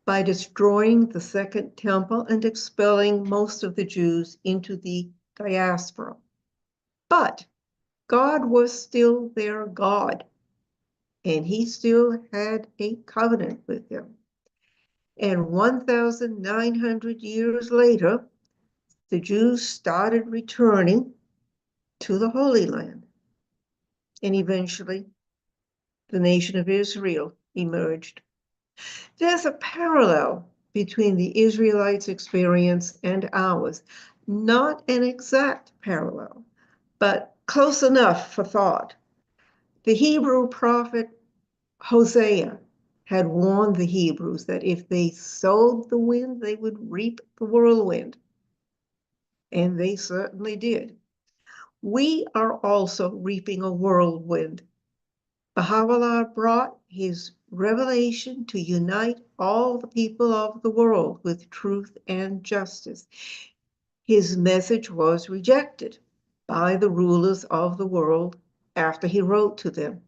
by destroying the Second Temple and expelling most of the Jews into the diaspora. But God was still their God, and he still had a covenant with them. And 1,900 years later, the Jews started returning to the Holy Land. And eventually, the nation of Israel emerged. There's a parallel between the Israelites' experience and ours. Not an exact parallel, but close enough for thought. The Hebrew prophet Hosea had warned the Hebrews that if they sowed the wind, they would reap the whirlwind. And they certainly did. We are also reaping a whirlwind. Baha'u'llah brought his revelation to unite all the people of the world with truth and justice. His message was rejected by the rulers of the world after he wrote to them.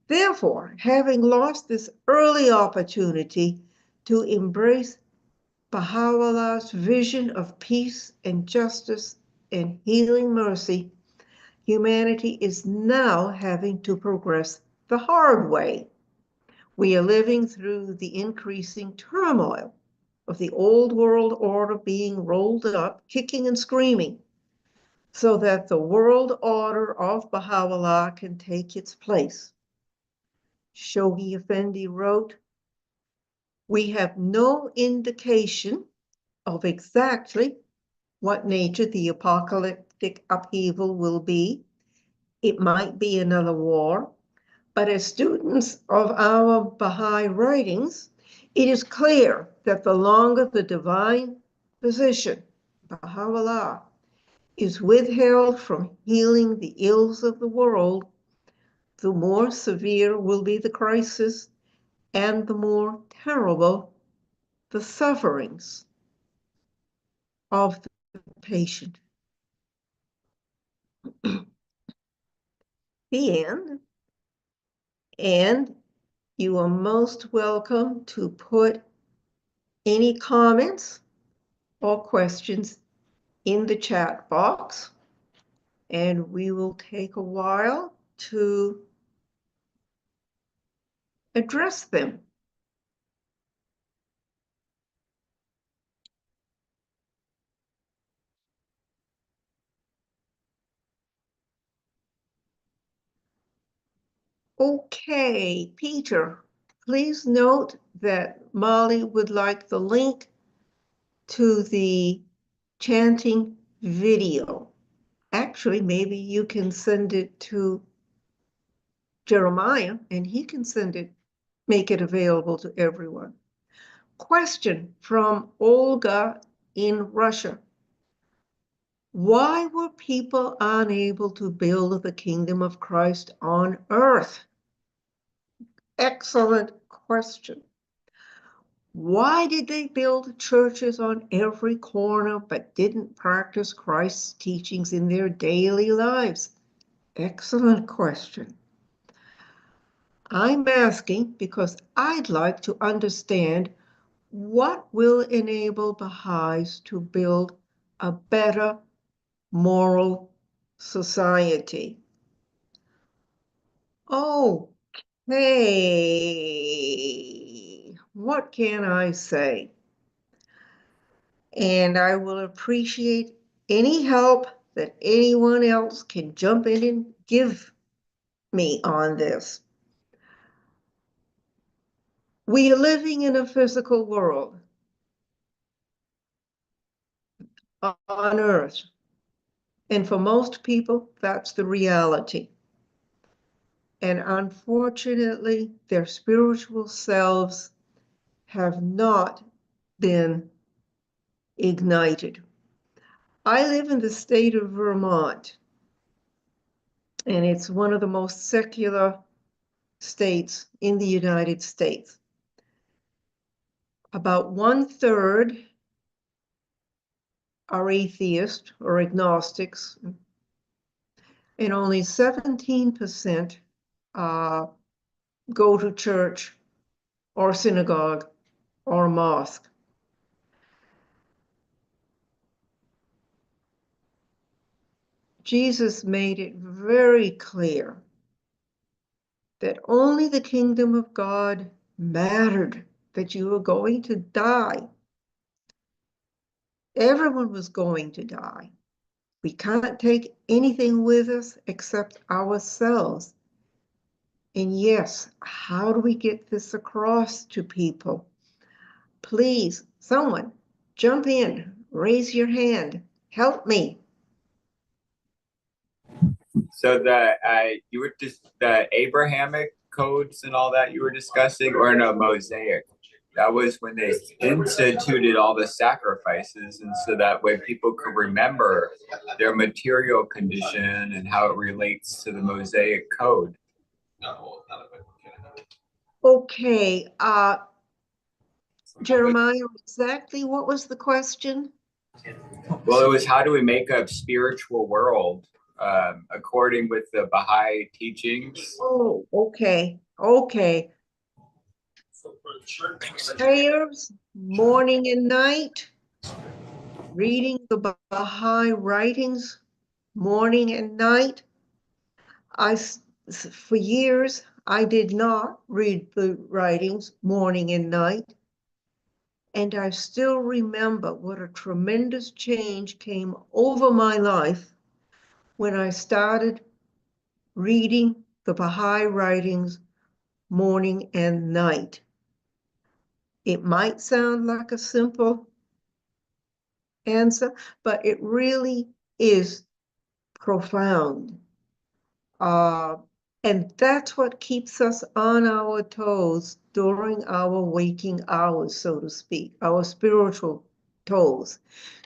Therefore, having lost this early opportunity to embrace Baha'u'llah's vision of peace and justice and healing mercy, humanity is now having to progress the hard way. We are living through the increasing turmoil of the old world order being rolled up, kicking and screaming, so that the world order of Baha'u'llah can take its place. Shoghi Effendi wrote, "We have no indication of exactly what nature the apocalyptic upheaval will be. It might be another war, but as students of our Baha'i writings, it is clear that the longer the divine position, Baha'u'llah, is withheld from healing the ills of the world, the more severe will be the crisis and the more terrible the sufferings of the patient." The end. And you are most welcome to put any comments or questions in the chat box, and we will take a while to address them. Okay, Peter, please note that Molly would like the link to the chanting video. Actually, maybe you can send it to Jeremiah and he can make it available to everyone. Question from Olga in Russia. Why were people unable to build the kingdom of Christ on earth? Excellent question. Why did they build churches on every corner but didn't practice Christ's teachings in their daily lives? Excellent question. I'm asking because I'd like to understand what will enable Baha'is to build a better moral society. Okay, what can I say? And I will appreciate any help that anyone else can jump in and give me on this. We are living in a physical world on earth. And for most people, that's the reality. And unfortunately, their spiritual selves have not been ignited. I live in the state of Vermont, and it's one of the most secular states in the United States. About 1/3 are atheists or agnostics, and only 17% go to church or synagogue or mosque. Jesus made it very clear that only the kingdom of God mattered, that you were going to die. Everyone was going to die. We can't take anything with us except ourselves. And yes, how do we get this across to people? Please, someone, jump in, raise your hand, help me. So you were just the Abrahamic codes and all that you were discussing, or no, Mosaic. That was when they instituted all the sacrifices, and so that way people could remember their material condition and how it relates to the Mosaic code. Okay, Jeremiah, exactly what was the question? Well, it was how do we make a spiritual world according with the Baha'i teachings? Oh, okay, okay. Prayers, morning and night. reading the Baha'i writings morning and night. For years, I did not read the writings morning and night. And I still remember what a tremendous change came over my life when I started reading the Baha'i writings morning and night. It might sound like a simple answer, but it really is profound. And that's what keeps us on our toes during our waking hours, so to speak, our spiritual toes,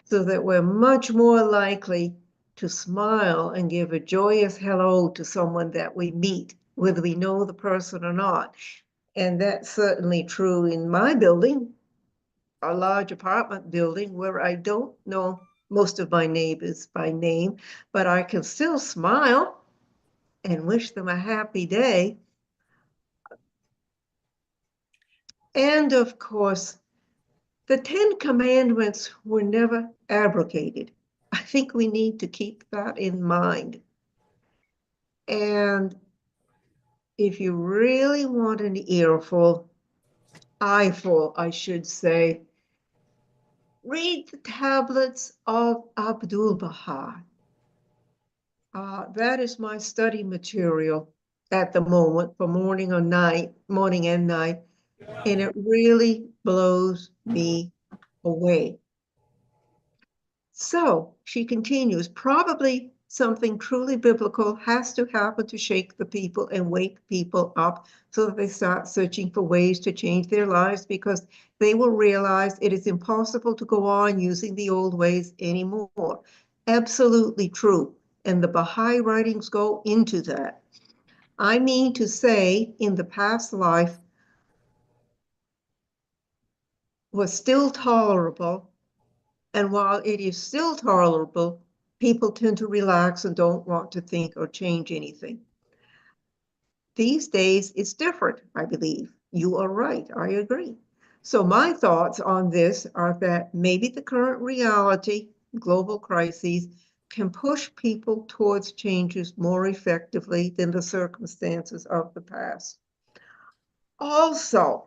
so that we're much more likely to smile and give a joyous hello to someone that we meet, whether we know the person or not. And that's certainly true in my building, a large apartment building where I don't know most of my neighbors by name, but I can still smile and wish them a happy day. And of course, the 10 Commandments were never abrogated. I think we need to keep that in mind. And if you really want an earful, eyeful, I should say, read the tablets of Abdul Baha. That is my study material at the moment for morning and night, and it really blows me away. So she continues, probably something truly biblical has to happen to shake the people and wake people up so that they start searching for ways to change their lives, because they will realize it is impossible to go on using the old ways anymore. Absolutely true. And the Baha'i writings go into that. I mean to say, in the past life was still tolerable. And while it is still tolerable, people tend to relax and don't want to think or change anything. These days, it's different, I believe. You are right. I agree. So my thoughts on this are that maybe the current reality, global crises, can push people towards changes more effectively than the circumstances of the past. Also,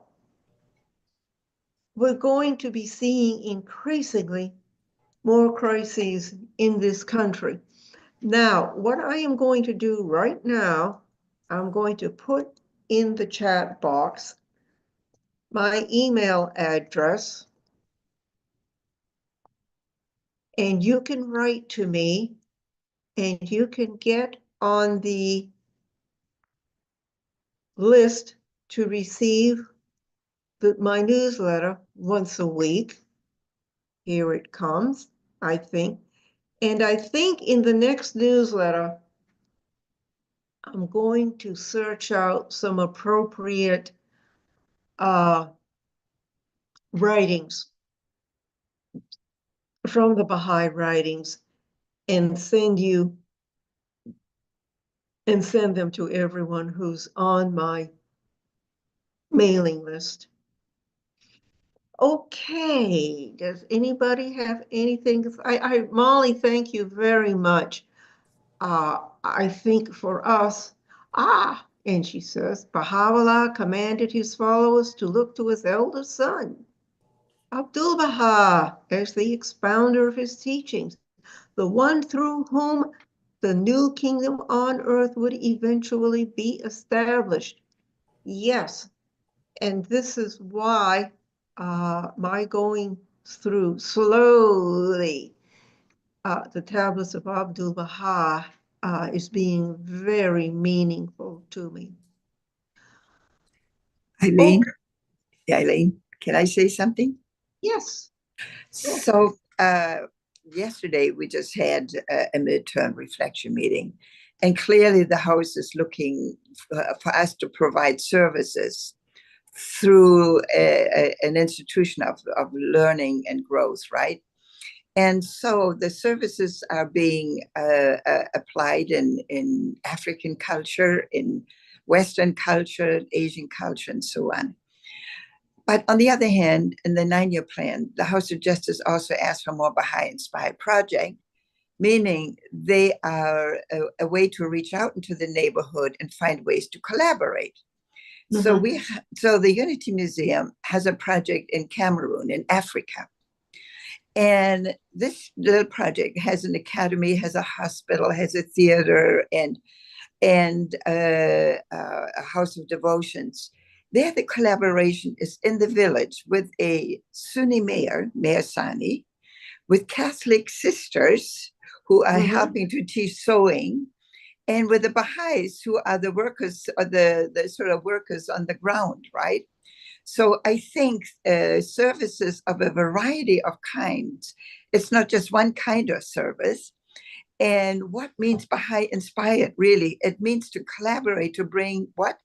we're going to be seeing increasingly more crises in this country. Now, what I am going to do right now, I'm going to put in the chat box my email address, and you can write to me, and you can get on the list to receive my newsletter once a week. Here it comes, I think. And I think in the next newsletter, I'm going to search out some appropriate writings from the Baha'i writings and send them to everyone who's on my mailing list. Okay, does anybody have anything? Molly, thank you very much. I think for us, and she says, Baha'u'llah commanded his followers to look to his elder son, Abdul Baha, as the expounder of his teachings, the one through whom the new kingdom on earth would eventually be established. Yes, and this is why my going through slowly the tablets of Abdul Baha is being very meaningful to me. Eileen, Eileen, can I say something? Yes. So yesterday we just had a midterm reflection meeting, and clearly the House is looking for us to provide services through an institution of learning and growth, right? And so the services are being applied in African culture, in Western culture, Asian culture, and so on. But on the other hand, in the 9-year plan, the House of Justice also asked for more Baha'i-inspired project, meaning they are a way to reach out into the neighborhood and find ways to collaborate. Mhm. So the Unity Museum has a project in Cameroon, in Africa. And this little project has an academy, has a hospital, has a theater, and a house of devotions. There, the collaboration is in the village with a Sunni mayor, Mayor Sani, with Catholic sisters who are helping to teach sewing, and with the Baha'is who are the workers, or the sort of workers on the ground, right? So I think services of a variety of kinds. It's not just one kind of service. And what means Baha'i inspired, really? It means to collaborate, to bring what?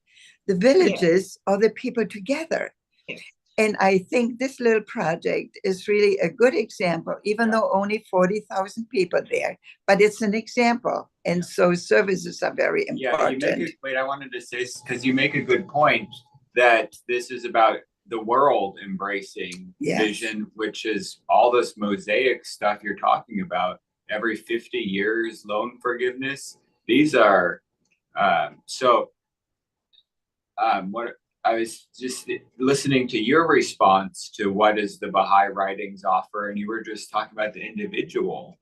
The villages or the people together. Yes. And I think this little project is really a good example, even though only 40,000 people there, but it's an example. And so services are very important. Wait, I wanted to say, because you make a good point that this is about the world embracing vision, which is all this mosaic stuff you're talking about. Every 50 years, loan forgiveness. These are, what I was just listening to your response to what does the Baha'i writings offer, and you were just talking about the individual.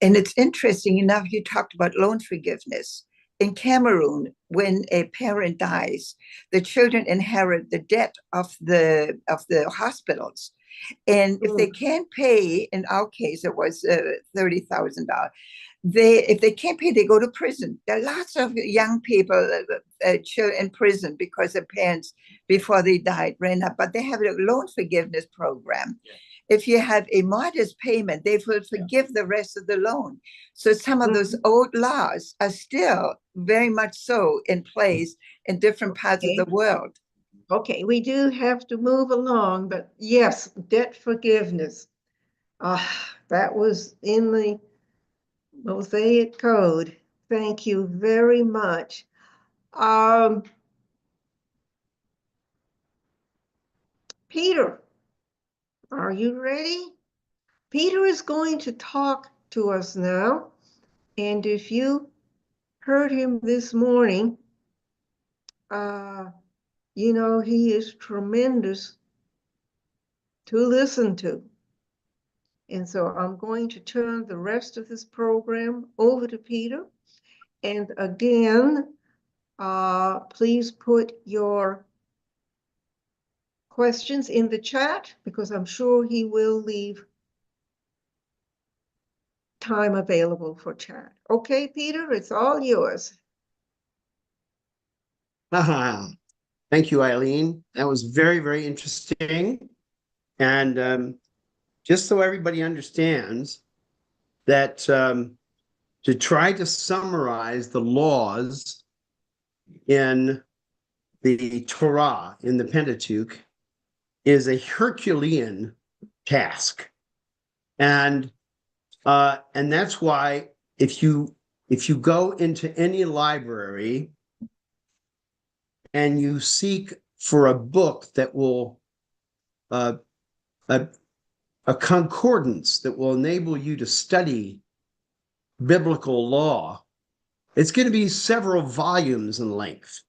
And it's interesting enough, you talked about loan forgiveness. In Cameroon, when a parent dies, the children inherit the debt of the hospitals. And if they can't pay, in our case, it was $30,000. If they can't pay, they go to prison. There are lots of young people in prison because their parents, before they died, ran up. But they have a loan forgiveness program. Yeah. If you have a modest payment, they will forgive the rest of the loan. So some of those old laws are still very much so in place in different parts of the world. Okay, we do have to move along, but yes, debt forgiveness. That was in the Mosaic Code. Thank you very much. Peter, are you ready? Peter is going to talk to us now. And if you heard him this morning, you know, he is tremendous to listen to. And so I'm going to turn the rest of this program over to Peter. And again, please put your questions in the chat because I'm sure he will leave time available for chat. Okay, Peter, it's all yours. Thank you, Eileen. That was very, very interesting. And just so everybody understands that to try to summarize the laws in the Torah, in the Pentateuch, is a Herculean task. And that's why if you go into any library and you seek for a book that will a concordance that will enable you to study biblical law, it's going to be several volumes in length.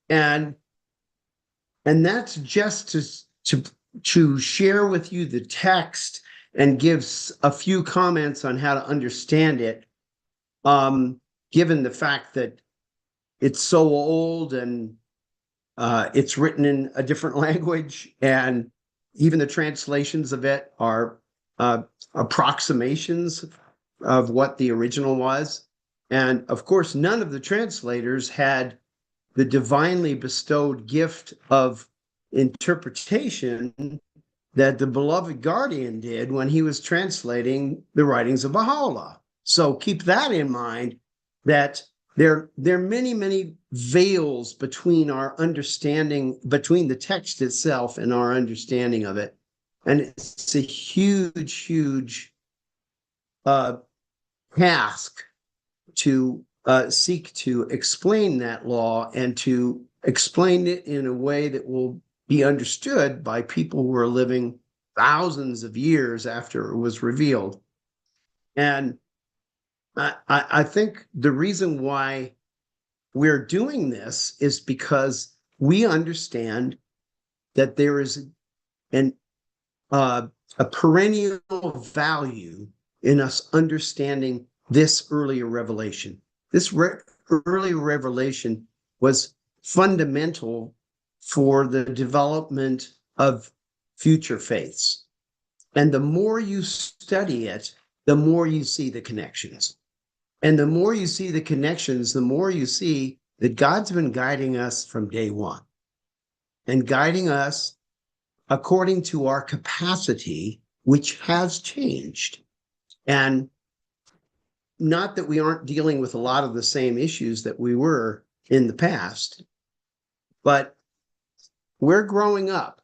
And that's just to share with you the text and give a few comments on how to understand it, given the fact that it's so old and it's written in a different language, and even the translations of it are approximations of what the original was. And of course, none of the translators had the divinely bestowed gift of interpretation that the beloved guardian did when he was translating the writings of Baha'u'llah. So keep that in mind, that there are many, many veils between our understanding, between the text itself and our understanding of it. And it's a huge, huge task to seek to explain that law and to explained it in a way that will be understood by people who are living thousands of years after it was revealed. And I think the reason why we're doing this is because we understand that there is an a perennial value in us understanding this earlier revelation. This earlier revelation was fundamental for the development of future faiths. And the more you study it, the more you see the connections. And the more you see the connections, the more you see that God's been guiding us from day one and guiding us according to our capacity, which has changed. And not that we aren't dealing with a lot of the same issues that we were in the past, but we're growing up.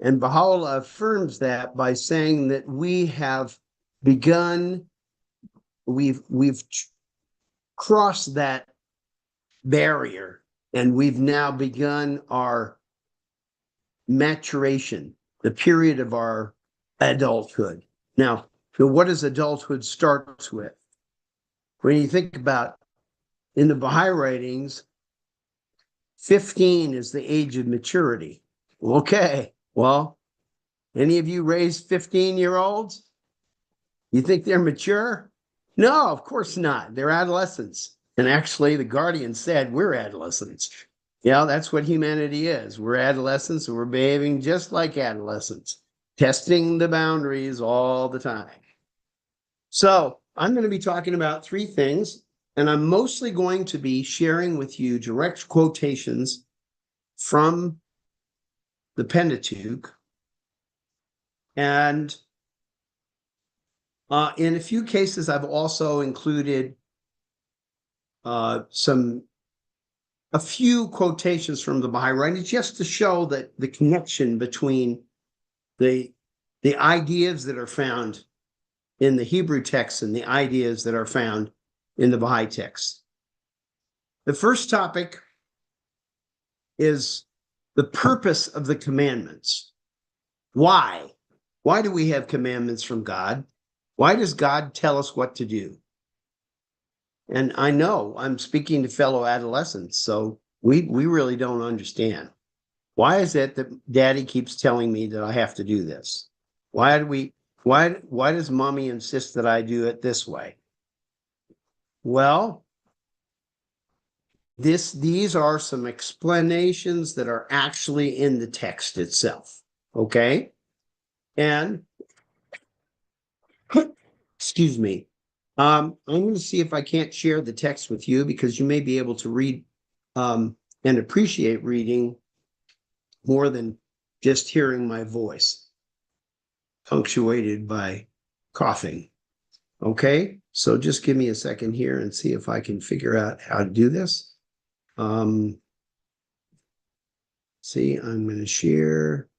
And Baha'u'llah affirms that by saying that we have begun, we've crossed that barrier, and we've now begun our maturation, the period of our adulthood. Now, what does adulthood start with? When you think about in the Baha'i writings, 15 is the age of maturity. Okay, well, any of you raised 15-year-olds? You think they're mature? No, of course not. They're adolescents. And actually, the Guardian said we're adolescents. Yeah, that's what humanity is. We're adolescents, and we're behaving just like adolescents, testing the boundaries all the time. So I'm going to be talking about three things, and I'm mostly going to be sharing with you direct quotations from the Pentateuch. And in a few cases, I've also included a few quotations from the Baha'i writings just to show that the connection between the ideas that are found in the Hebrew text and the ideas that are found in the Baha'i text. The first topic is the purpose of the commandments. Why? Why do we have commandments from God? Why does God tell us what to do? And I know I'm speaking to fellow adolescents, so we really don't understand. Why is it that Daddy keeps telling me that I have to do this? Why does Mommy insist that I do it this way? Well, these are some explanations that are actually in the text itself. Okay? And excuse me. I'm going to see if I can't share the text with you because you may be able to read and appreciate reading more than just hearing my voice, punctuated by coughing. Okay, so just give me a second here and see if I can figure out how to do this. See, I'm going to share,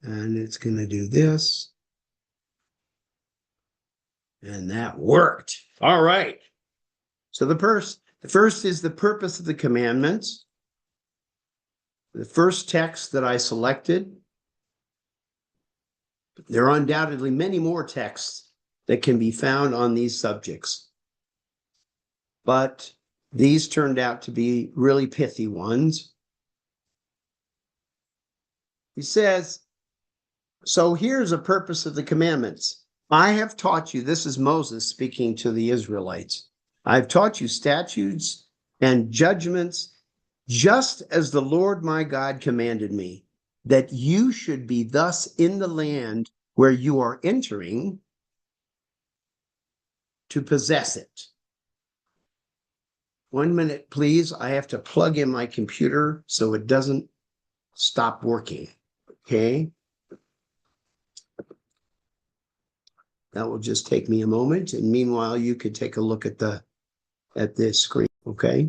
and it's going to do this. And that worked. All right. So the first is the purpose of the commandments. The first text that I selected. There are undoubtedly many more texts that can be found on these subjects. But these turned out to be really pithy ones. He says, so here's a purpose of the commandments. I have taught you, this is Moses speaking to the Israelites. I've taught you statutes and judgments, just as the Lord my God commanded me, that you should be thus in the land where you are entering to possess it. 1 minute, please. I have to plug in my computer so it doesn't stop working. Okay. That will just take me a moment. And meanwhile, you could take a look at this screen. Okay.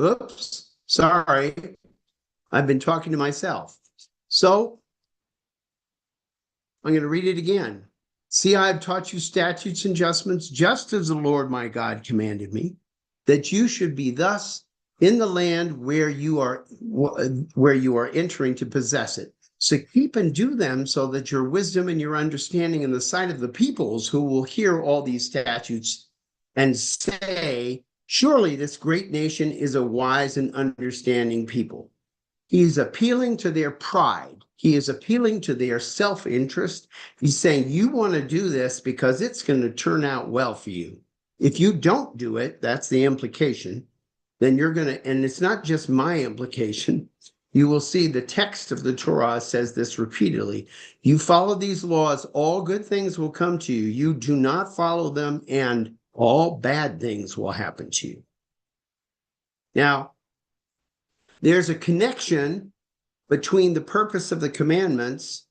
Oops, sorry. I've been talking to myself. So I'm going to read it again. See, I have taught you statutes and judgments, just as the Lord my God commanded me, that you should be thus in the land where you are entering to possess it. So keep and do them, so that your wisdom and your understanding in the sight of the peoples who will hear all these statutes and say, surely this great nation is a wise and understanding people. He's appealing to their pride. He is appealing to their self-interest. He's saying, you want to do this because it's going to turn out well for you. If you don't do it, that's the implication, then you're going to, and it's not just my implication. You will see the text of the Torah says this repeatedly. You follow these laws, all good things will come to you. You do not follow them, and all bad things will happen to you. Now, there's a connection between the purpose of the commandments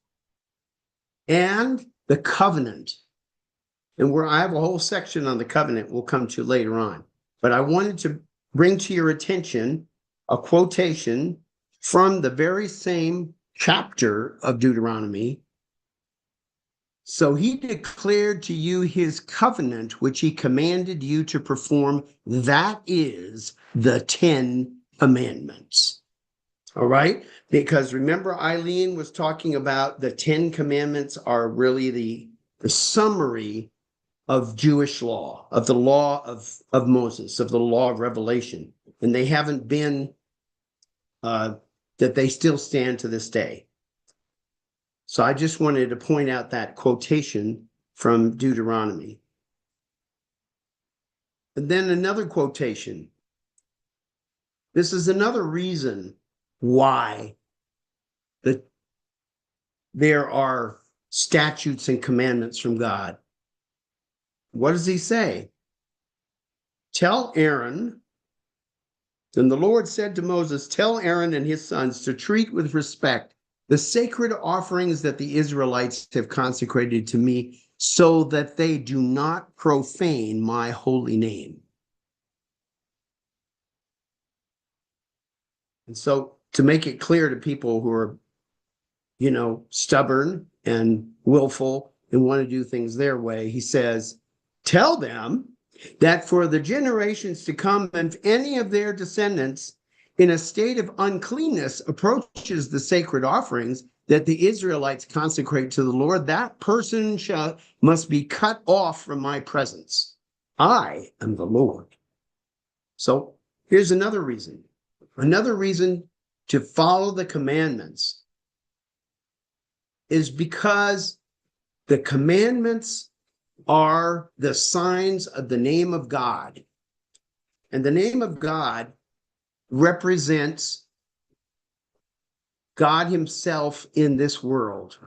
and the covenant. And where I have a whole section on the covenant we'll come to later on. But I wanted to bring to your attention a quotation from the very same chapter of Deuteronomy. So he declared to you his covenant, which he commanded you to perform. That is the 10 Commandments. All right? Because remember, Eileen was talking about the 10 Commandments are really the summary of Jewish law, of the law of Moses, of the law of revelation. And they haven't been, that they still stand to this day. So I just wanted to point out that quotation from Deuteronomy. And then another quotation. This is another reason why there are statutes and commandments from God. What does he say? Tell Aaron, and the Lord said to Moses, tell Aaron and his sons to treat with respect the sacred offerings that the Israelites have consecrated to me, so that they do not profane my holy name. And so to make it clear to people who are, stubborn and willful and want to do things their way, he says, tell them that for the generations to come, if any of their descendants in a state of uncleanness approaches the sacred offerings that the Israelites consecrate to the Lord, that person must be cut off from my presence. I am the Lord. So here's another reason. Another reason to follow the commandments is because the commandments are the signs of the name of God. And the name of God represents God himself in this world.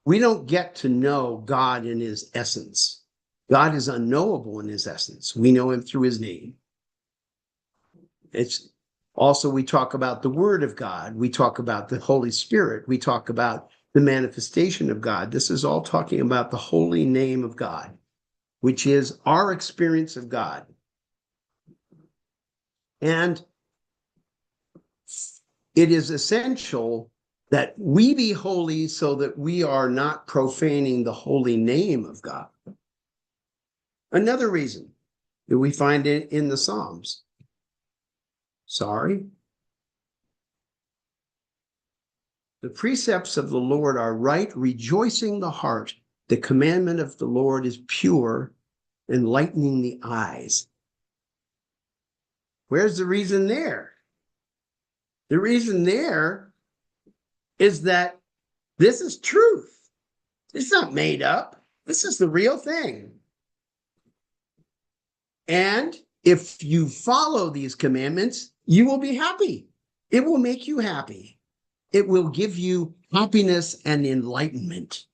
We don't get to know God in his essence. God is unknowable in his essence. We know him through his name. It's also, we talk about the Word of God. We talk about the Holy Spirit. We talk about the manifestation of God. This is all talking about the holy name of God, which is our experience of God. And it is essential that we be holy so that we are not profaning the holy name of God. Another reason that we find it in the Psalms. Sorry. The precepts of the Lord are right, rejoicing the heart. The commandment of the Lord is pure, enlightening the eyes. Where's the reason there? The reason there is that this is truth. It's not made up. This is the real thing. And if you follow these commandments, you will be happy. It will make you happy. It will give you happiness and enlightenment.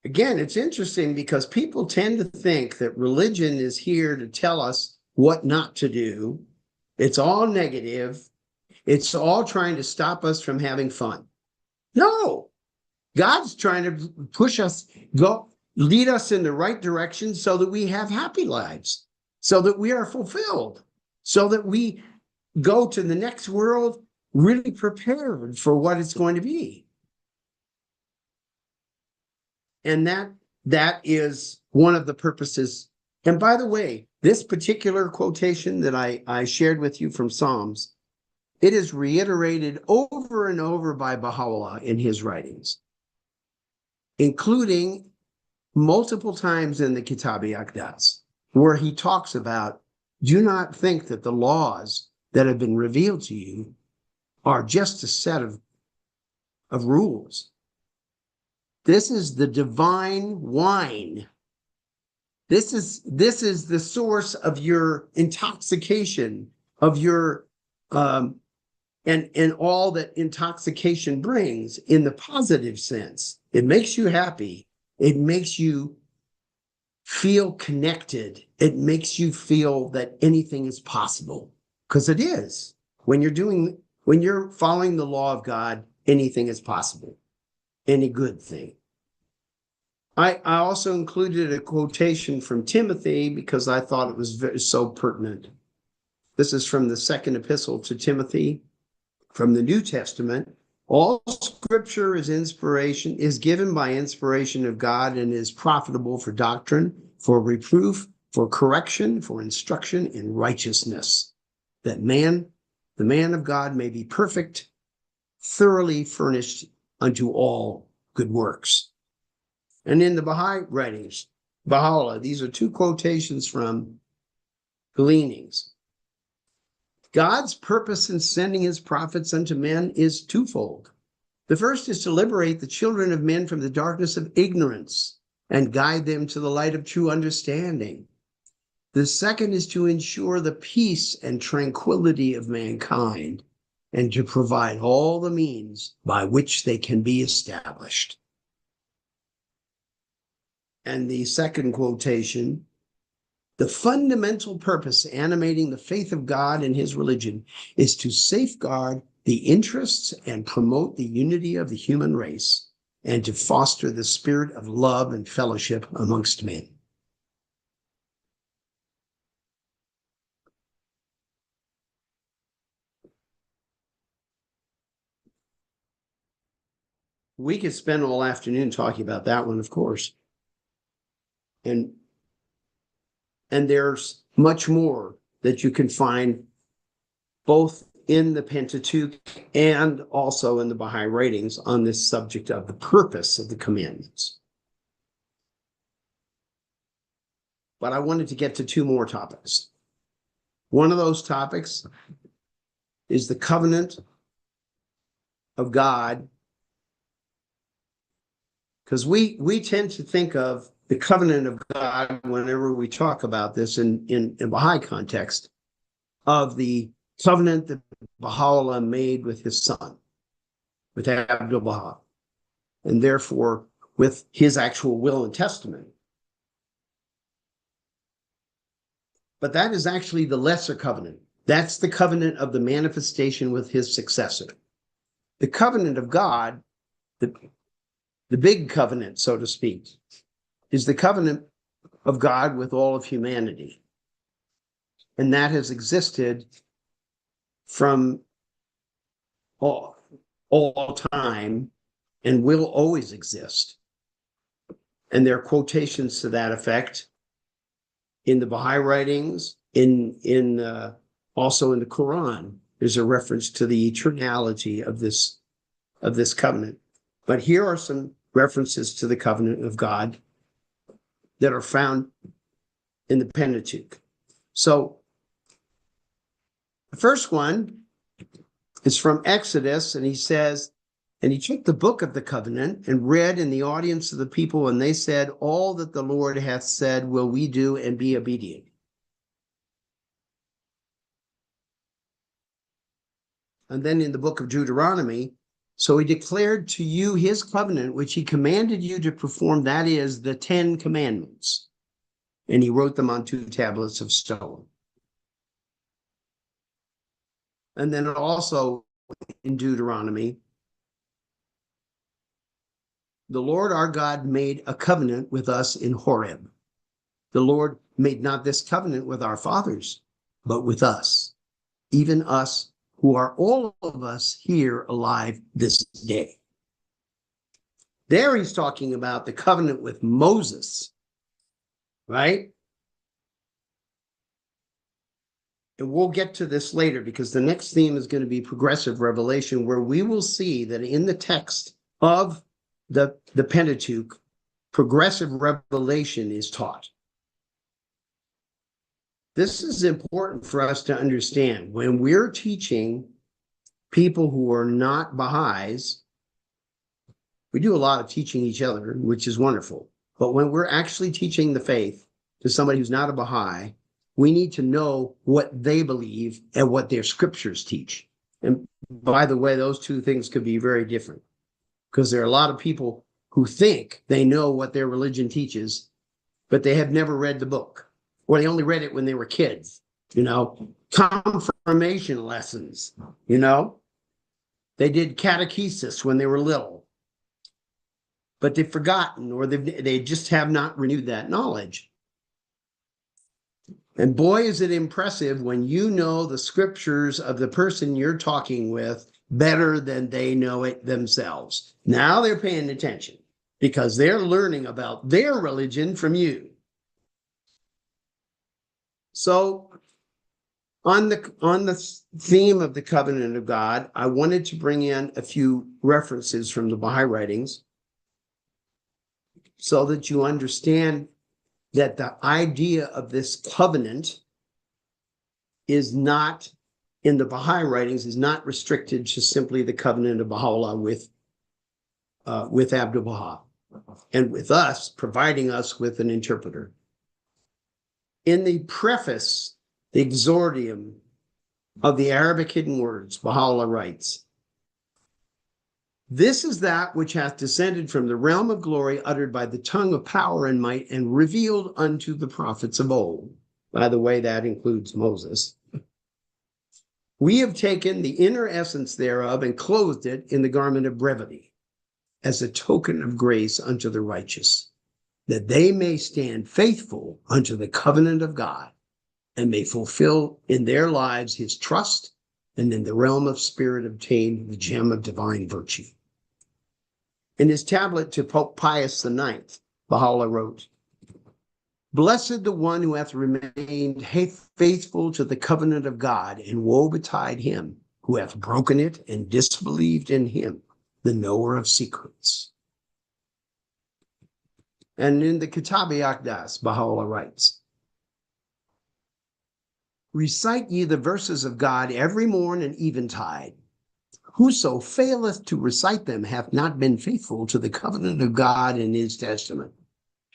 Again, it's interesting because people tend to think that religion is here to tell us what not to do. It's all negative. It's all trying to stop us from having fun. No, God's trying to push us, lead us in the right direction so that we have happy lives, so that we are fulfilled. so that we go to the next world really prepared for what it's going to be. And that is one of the purposes. And by the way, this particular quotation that I shared with you from Psalms, it is reiterated over and over by Baha'u'llah in his writings, including multiple times in the Kitab-i-Aqdas, where he talks about, do not think that the laws that have been revealed to you are just a set of rules. This is the divine wine. This is the source of your intoxication, of your and all that intoxication brings in the positive sense. It makes you happy. It makes you feel connected. It makes you feel that anything is possible, because it is. When you're following the law of God, anything is possible. Any good thing. I also included a quotation from Timothy because I thought it was so pertinent. This is from the second epistle to Timothy from the New Testament. All scripture is given by inspiration of God and is profitable for doctrine, for reproof, for correction, for instruction in righteousness, that the man of God may be perfect, thoroughly furnished unto all good works. And in the Baha'i writings, Baha'u'llah, these are two quotations from Gleanings. God's purpose in sending his prophets unto men is twofold. The first is to liberate the children of men from the darkness of ignorance and guide them to the light of true understanding. The second is to ensure the peace and tranquility of mankind and to provide all the means by which they can be established. And the second quotation, the fundamental purpose animating the faith of God and his religion is to safeguard the interests and promote the unity of the human race and to foster the spirit of love and fellowship amongst men. We could spend all afternoon talking about that one, of course. And there's much more that you can find both in the Pentateuch and also in the Baha'i writings on this subject of the purpose of the commandments. But I wanted to get to two more topics. One of those topics is the covenant of God, because we tend to think of the covenant of God whenever we talk about this in Baha'i context, of the covenant that Baha'u'llah made with his son, with Abdu'l-Baha, and therefore with his actual will and testament. But that is actually the lesser covenant. That's the covenant of the manifestation with his successor. The covenant of God, the big covenant, so to speak, is the covenant of God with all of humanity. And that has existed from all time and will always exist. And there are quotations to that effect in the Baha'i writings, also in the Quran. There's a reference to the eternality of this covenant. But here are some references to the covenant of God that are found in the Pentateuch. So the first one is from Exodus, and he says, and he took the book of the covenant and read in the audience of the people, and they said, all that the Lord hath said will we do and be obedient. And then in the book of Deuteronomy, so he declared to you his covenant, which he commanded you to perform, that is the 10 commandments. And he wrote them on 2 tablets of stone. And then also in Deuteronomy, the Lord our God made a covenant with us in Horeb. The Lord made not this covenant with our fathers, but with us, even us who are all of us here alive this day. There he's talking about the covenant with Moses, right? And we'll get to this later because the next theme is going to be progressive revelation, where we will see that in the text of the Pentateuch, progressive revelation is taught. This is important for us to understand. When we're teaching people who are not Baha'is, we do a lot of teaching each other, which is wonderful. But when we're actually teaching the faith to somebody who's not a Baha'i, we need to know what they believe and what their scriptures teach. And by the way, those two things could be very different, because there are a lot of people who think they know what their religion teaches, but they have never read the book, or they only read it when they were kids, confirmation lessons, they did catechesis when they were little, but they've forgotten, or they just have not renewed that knowledge. And boy, is it impressive when you know the scriptures of the person you're talking with better than they know it themselves. Now they're paying attention because they're learning about their religion from you. So on the theme of the covenant of God, I wanted to bring in a few references from the Baha'i writings so that you understand that the idea of this covenant is not, in the Baha'i writings, is not restricted to simply the covenant of Baha'u'llah with Abdu'l-Baha and with us, providing us with an interpreter. In the preface, the exordium of the Arabic hidden words, Baha'u'llah writes, "This is that which hath descended from the realm of glory, uttered by the tongue of power and might, and revealed unto the prophets of old." By the way, that includes Moses. "We have taken the inner essence thereof and clothed it in the garment of brevity, as a token of grace unto the righteous, that they may stand faithful unto the covenant of God, and may fulfill in their lives his trust, and in the realm of spirit obtain the gem of divine virtue." In his tablet to Pope Pius IX, Baha'u'llah wrote, "Blessed the one who hath remained faithful to the covenant of God, and woe betide him who hath broken it and disbelieved in him, the knower of secrets." And in the Kitab-i-Aqdas, Baha'u'llah writes, "Recite ye the verses of God every morn and eventide. Whoso faileth to recite them hath not been faithful to the covenant of God in his testament.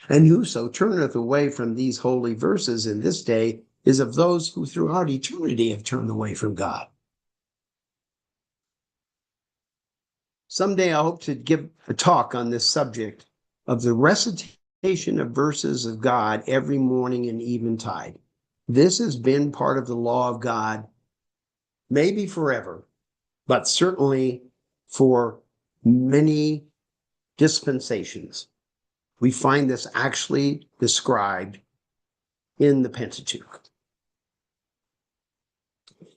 And whoso turneth away from these holy verses in this day is of those who throughout eternity have turned away from God." Someday I hope to give a talk on this subject of the recitation of verses of God every morning and eventide. This has been part of the law of God, maybe forever, but certainly for many dispensations. We find this actually described in the Pentateuch.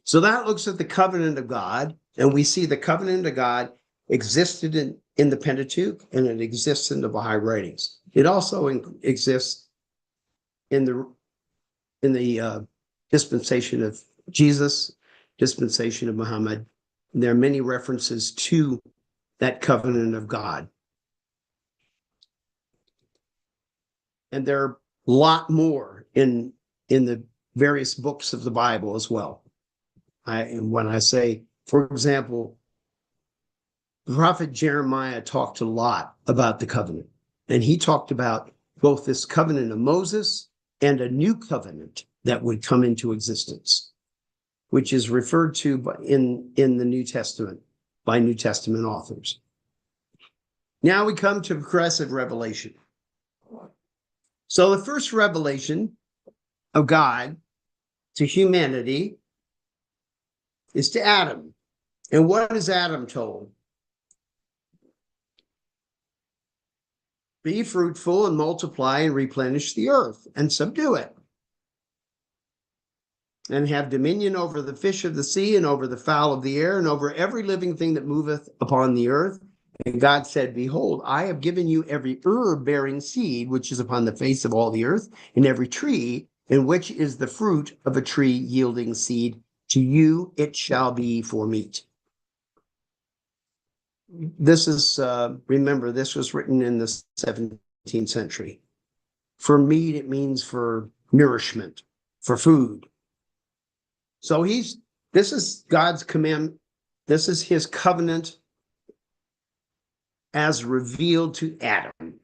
So that looks at the covenant of God, and we see the covenant of God existed in the Pentateuch, and it exists in the Baha'i writings. It also exists in the dispensation of Jesus, dispensation of Muhammad. There are many references to that covenant of God. And there are a lot more in the various books of the Bible as well. And when I say, for example, the prophet Jeremiah talked a lot about the covenant. And he talked about both this covenant of Moses and a new covenant that would come into existence, which is referred to in the New Testament by New Testament authors. Now we come to progressive revelation. So the first revelation of God to humanity is to Adam. And what is Adam told? Be fruitful and multiply and replenish the earth and subdue it. and have dominion over the fish of the sea and over the fowl of the air and over every living thing that moveth upon the earth. And God said, behold, I have given you every herb bearing seed, which is upon the face of all the earth, and every tree in which is the fruit of a tree yielding seed. To you it shall be for meat. This is, remember, this was written in the 17th century. For meat, it means for nourishment, for food. So this is God's command. This is his covenant as revealed to Adam.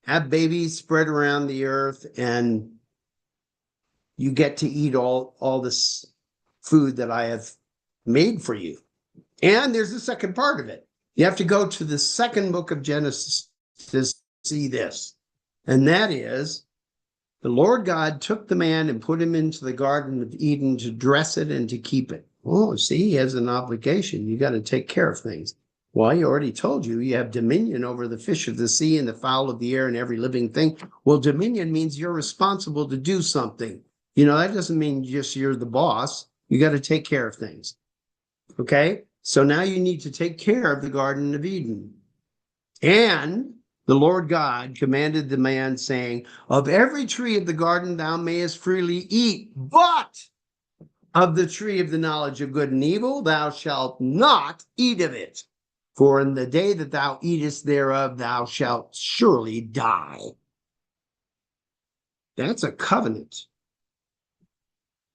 Have babies spread around the earth, and you get to eat all this food that I have made for you. And there's the second part of it. You have to go to the second book of Genesis to see this. And that is, the Lord God took the man and put him into the Garden of Eden to dress it and to keep it. Oh, see, he has an obligation. You got to take care of things. Well, he already told you, you have dominion over the fish of the sea and the fowl of the air and every living thing. Well, dominion means you're responsible to do something. You know, that doesn't mean just you're the boss. You got to take care of things. Okay? So now you need to take care of the Garden of Eden. And the Lord God commanded the man, saying, of every tree of the garden thou mayest freely eat, but of the tree of the knowledge of good and evil thou shalt not eat of it. For in the day that thou eatest thereof, thou shalt surely die. That's a covenant.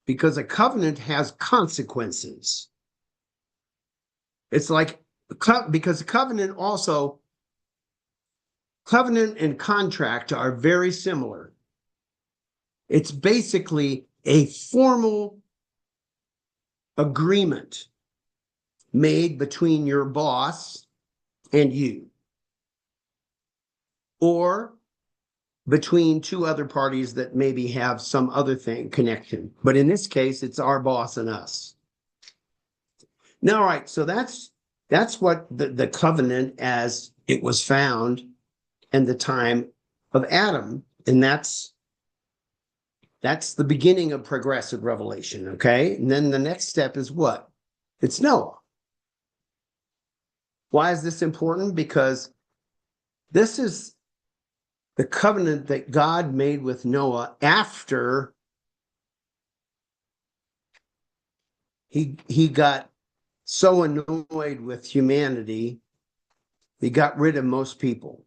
Because a covenant has consequences. It's like, because a covenant also, covenant and contract are very similar. It's basically a formal agreement made between your boss and you, or between two other parties that maybe have some other thing connection. But in this case, it's our boss and us. Now, all right, so that's what the covenant as it was found in the time of Adam, and that's the beginning of progressive revelation, okay? And then the next step is what? It's Noah. Why is this important? Because this is the covenant that God made with Noah after he got so annoyed with humanity, he got rid of most people.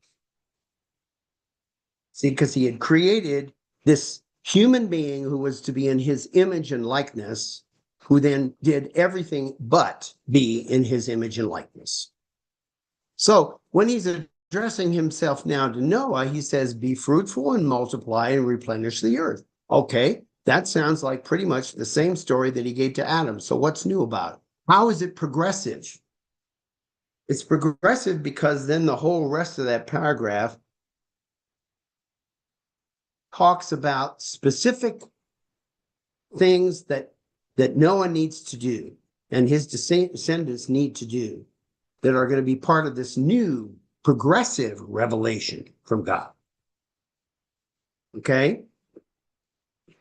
See, because he had created this human being who was to be in his image and likeness, who then did everything but be in his image and likeness. So when he's addressing himself now to Noah, he says, be fruitful and multiply and replenish the earth. Okay, that sounds like pretty much the same story that he gave to Adam. So what's new about it? How is it progressive? It's progressive because then the whole rest of that paragraph talks about specific things that Noah needs to do and his descendants need to do that are going to be part of this new progressive revelation from God. Okay?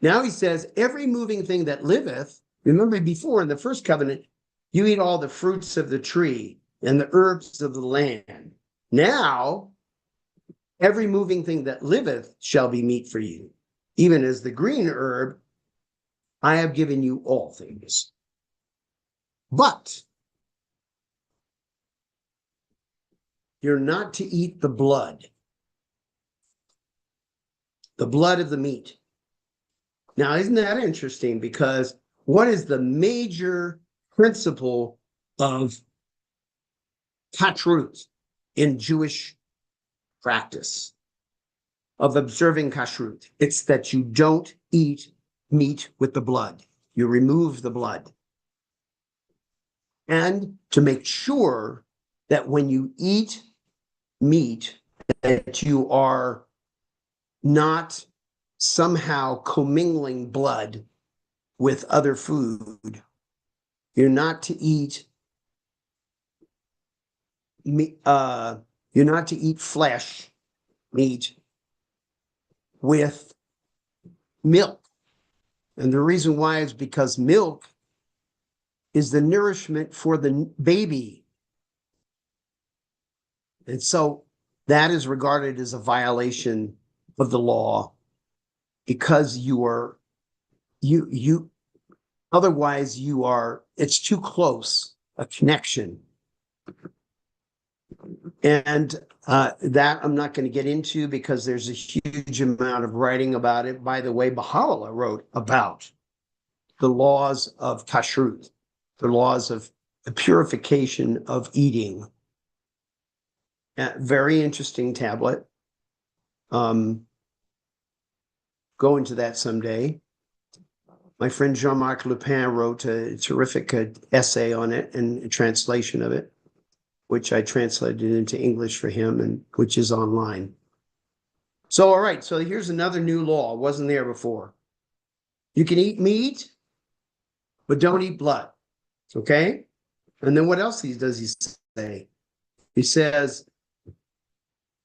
Now he says, every moving thing that liveth, remember before in the first covenant, you eat all the fruits of the tree and the herbs of the land. Now, every moving thing that liveth shall be meat for you. Even as the green herb, I have given you all things. But you're not to eat the blood of the meat. Now, isn't that interesting? Because what is the major principle of kashrut in Jewish practice of observing kashrut? It's that you don't eat meat with the blood. You remove the blood. And to make sure that when you eat meat, that you are not somehow commingling blood with other food. You're not to eat you're not to eat flesh, meat, with milk. And the reason why is because milk is the nourishment for the baby. And so that is regarded as a violation of the law because otherwise it's too close a connection. And that I'm not going to get into because there's a huge amount of writing about it. By the way, Baha'u'llah wrote about the laws of kashrut, the laws of the purification of eating. Very interesting tablet. Go into that someday. My friend Jean-Marc Lepin wrote a terrific essay on it and a translation of it, which I translated into English for him and which is online. So, all right. So here's another new law. It wasn't there before. You can eat meat, but don't eat blood. Okay. And then what else does he say? He says,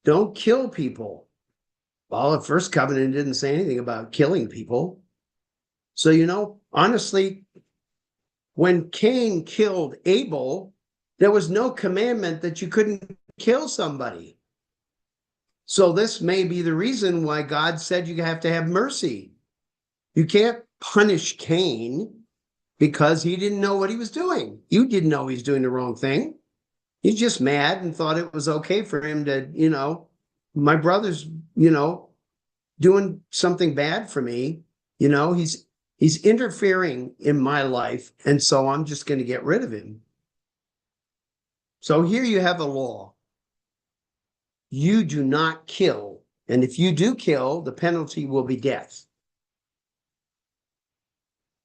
don't kill people. Well, the first covenant didn't say anything about killing people. So, honestly, when Cain killed Abel, there was no commandment that you couldn't kill somebody. So this may be the reason why God said you have to have mercy. You can't punish Cain because he didn't know what he was doing. You didn't know he was doing the wrong thing. He's just mad and thought it was okay for him to, my brother's, doing something bad for me. He's interfering in my life. And so I'm just going to get rid of him. So here you have a law. You do not kill. And if you do kill, the penalty will be death.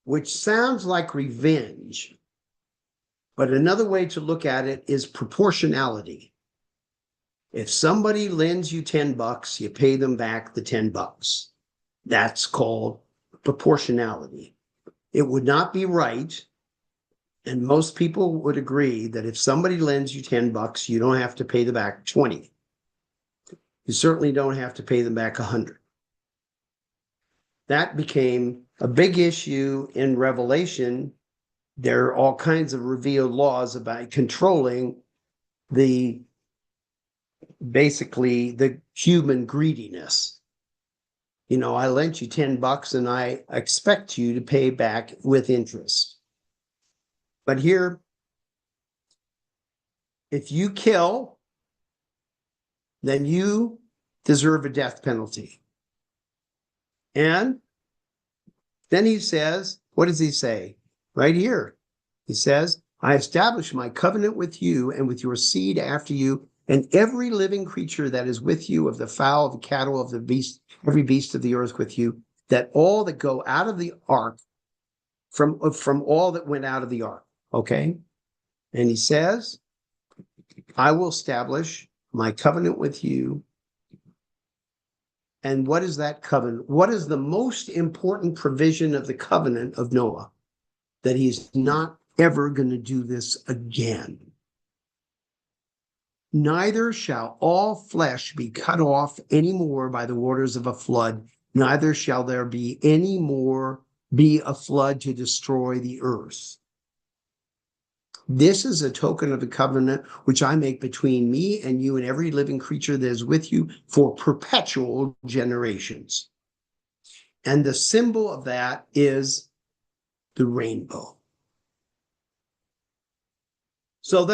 Which sounds like revenge. But another way to look at it is proportionality. If somebody lends you $10, you pay them back the $10. That's called proportionality. It would not be right. And most people would agree that if somebody lends you $10, you don't have to pay them back 20. You certainly don't have to pay them back 100. That became a big issue in Revelation. There are all kinds of revealed laws about controlling basically the human greediness. I lent you $10 and I expect you to pay back with interest. But here, if you kill, then you deserve a death penalty. And then he says, what does he say? Right here. He says, I establish my covenant with you and with your seed after you and every living creature that is with you, of the fowl, of the cattle, of the beast, every beast of the earth with you, that all that go out of the ark, from all that went out of the ark. Okay. And he says, I will establish my covenant with you. And what is that covenant? What is the most important provision of the covenant of Noah? That he's not ever going to do this again. Neither shall all flesh be cut off anymore by the waters of a flood, neither shall there be any more be a flood to destroy the earth. This is a token of the covenant which I make between me and you and every living creature that is with you for perpetual generations. And the symbol of that is the rainbow. So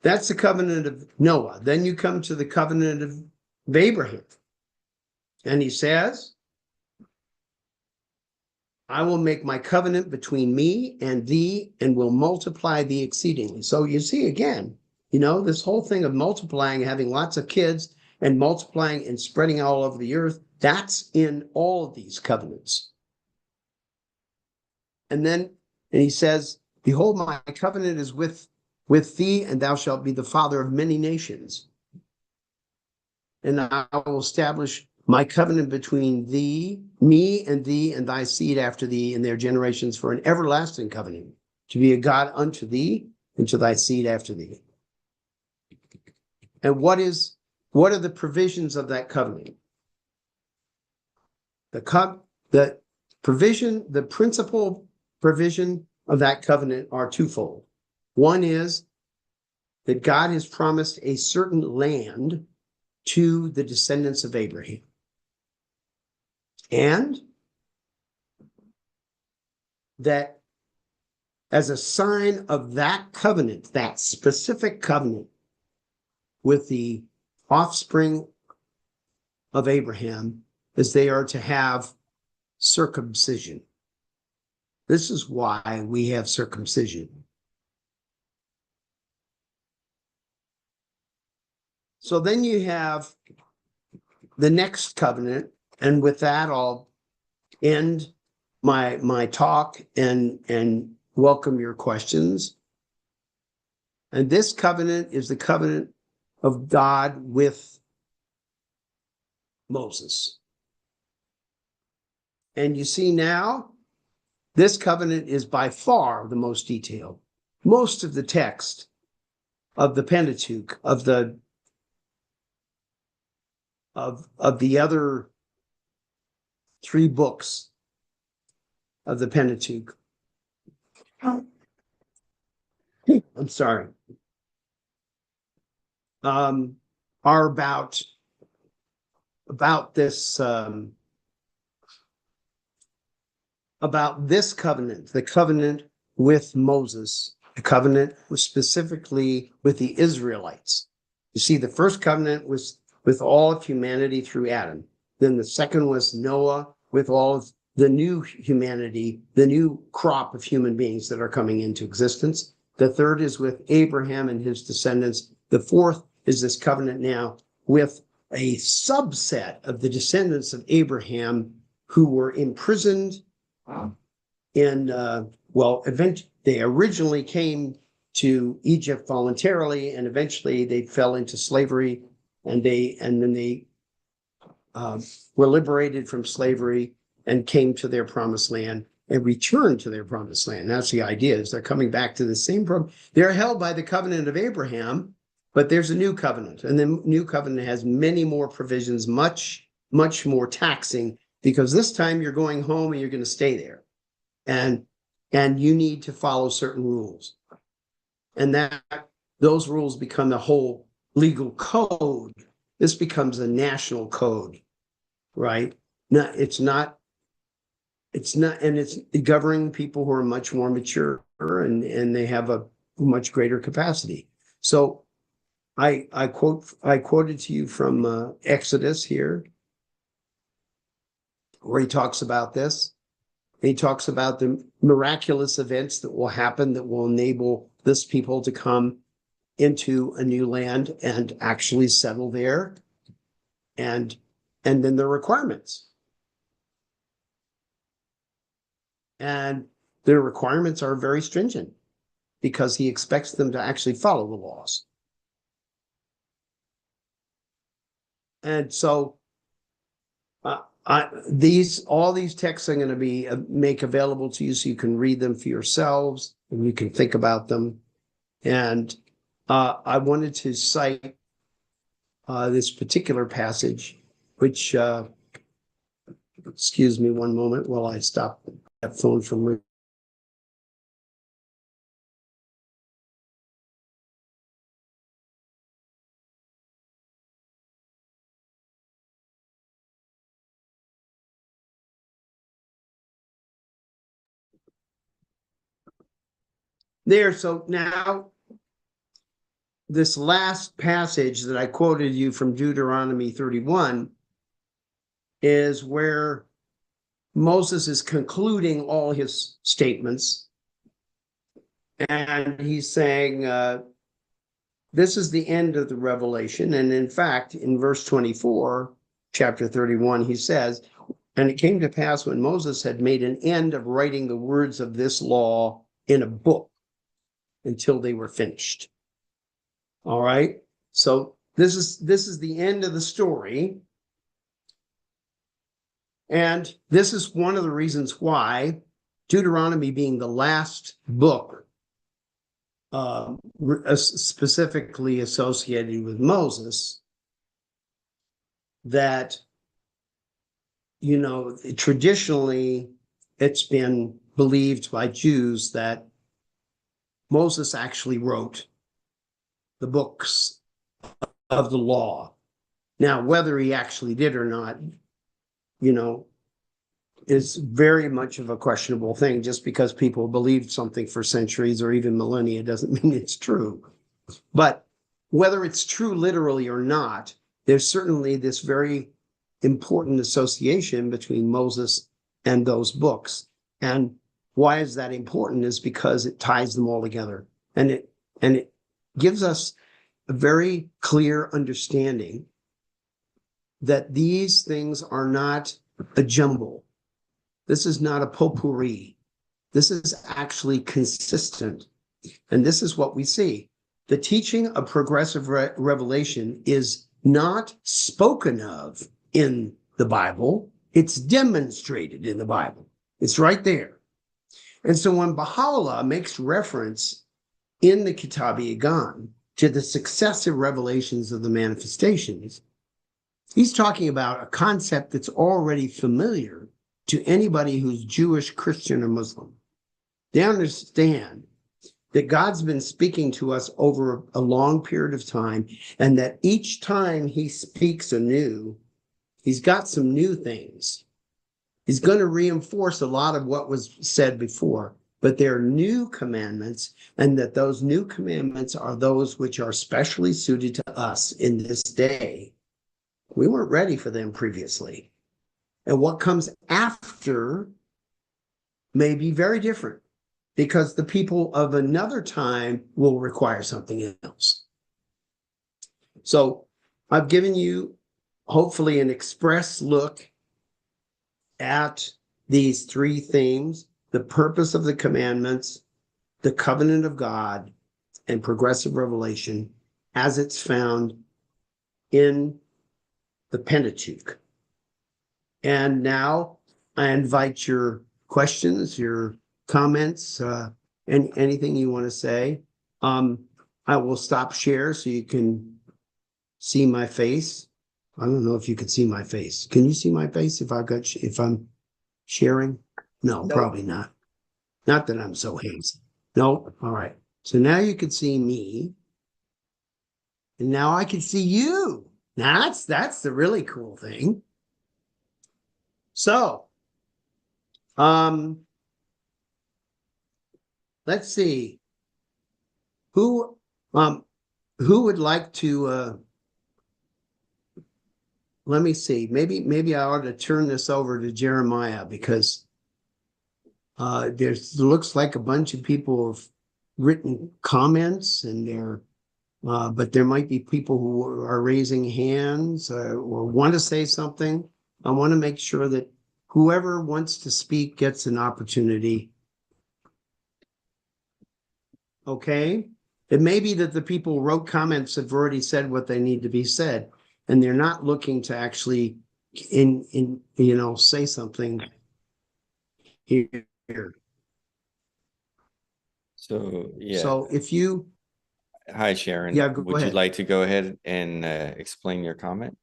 that's the covenant of Noah. Then you come to the covenant of Abraham. And he says, I will make my covenant between me and thee and will multiply thee exceedingly. So you see again, this whole thing of multiplying, having lots of kids and multiplying and spreading all over the earth, that's in all of these covenants. And he says, behold, my covenant is with thee, and thou shalt be the father of many nations. And I will establish my covenant between me, and thy seed after thee, and their generations for an everlasting covenant, to be a God unto thee, and to thy seed after thee. And what are the provisions of that covenant? The the principal provision of that covenant are twofold. One is that God has promised a certain land to the descendants of Abraham. And that as a sign of that covenant, that specific covenant with the offspring of Abraham, is they are to have circumcision. This is why we have circumcision. So then you have the next covenant, and with that, I'll end my talk and welcome your questions. And this covenant is the covenant of God with Moses. And you see now, this covenant is by far the most detailed. Most of the text of the Pentateuch, of the other 3 books of the Pentateuch. I'm sorry. Are about this covenant, the covenant with Moses, the covenant was specifically with the Israelites. You see, the first covenant was with all of humanity through Adam. Then the second was Noah with all of the new humanity, the new crop of human beings that are coming into existence. The third is with Abraham and his descendants. The fourth is this covenant now with a subset of the descendants of Abraham who were imprisoned in, they originally came to Egypt voluntarily, and eventually they fell into slavery, and then they were liberated from slavery and came to their promised land and returned to their promised land. That's the idea, is they're coming back to the same problem. They're held by the covenant of Abraham, but there's a new covenant, and the new covenant has many more provisions, much more taxing, because this time you're going home and you're going to stay there, and you need to follow certain rules, and those rules become the whole legal code. This becomes a national code, right? No, it's not, and it's governing people who are much more mature and they have a much greater capacity. So I quoted to you from Exodus here, where he talks about this. He talks about the miraculous events that will happen that will enable this people to come into a new land and actually settle there, and then the requirements. And their requirements are very stringent because he expects them to actually follow the laws. And so all these texts I'm going to be make available to you so you can read them for yourselves and you can think about them. And I wanted to cite this particular passage, which, excuse me one moment while I stop that phone from ringing. There, so now this last passage that I quoted you from Deuteronomy 31 is where Moses is concluding all his statements. And he's saying, this is the end of the revelation. And in fact, in verse 24, chapter 31, he says, and it came to pass when Moses had made an end of writing the words of this law in a book until they were finished. All right. So this is the end of the story. And this is one of the reasons why Deuteronomy, being the last book specifically associated with Moses, that, traditionally it's been believed by Jews that Moses actually wrote the books of the law. Now, whether he actually did or not, is very much of a questionable thing. Just because people believed something for centuries or even millennia doesn't mean it's true. But whether it's true literally or not, there's certainly this very important association between Moses and those books. And why is that important is because it ties them all together. And it gives us a very clear understanding that these things are not a jumble. This is not a potpourri. This is actually consistent. And this is what we see. The teaching of progressive revelation is not spoken of in the Bible. It's demonstrated in the Bible. It's right there. And so when Baha'u'llah makes reference in the Kitab Yagan to the successive revelations of the manifestations, he's talking about a concept that's already familiar to anybody who's Jewish, Christian, or Muslim. They understand that God's been speaking to us over a long period of time, and that each time he speaks anew, he's got some new things. He's going to reinforce a lot of what was said before, but they're new commandments, and that those new commandments are those which are specially suited to us in this day. We weren't ready for them previously. And what comes after may be very different, because the people of another time will require something else. So I've given you, hopefully, an express look at these three themes: the purpose of the commandments, the covenant of God, and progressive revelation as it's found in the Pentateuch. And now I invite your questions, your comments, and anything you want to say. I will stop share so you can see my face. I don't know if you can see my face. Can you see my face if I'm sharing? No, probably not. Not that I'm so handsome. No. All right. So now you can see me, and now I can see you. Now that's the really cool thing. So, let's see. Who would like to? Let me see. Maybe I ought to turn this over to Jeremiah, because there looks like a bunch of people have written comments, and but there might be people who are raising hands or want to say something. I want to make sure that whoever wants to speak gets an opportunity. Okay? It may be that the people who wrote comments have already said what they need to be said, and they're not looking to actually say something here. So, yeah. So if you... Hi, Sharon. Yeah, go Would you ahead. like to go ahead and explain your comment?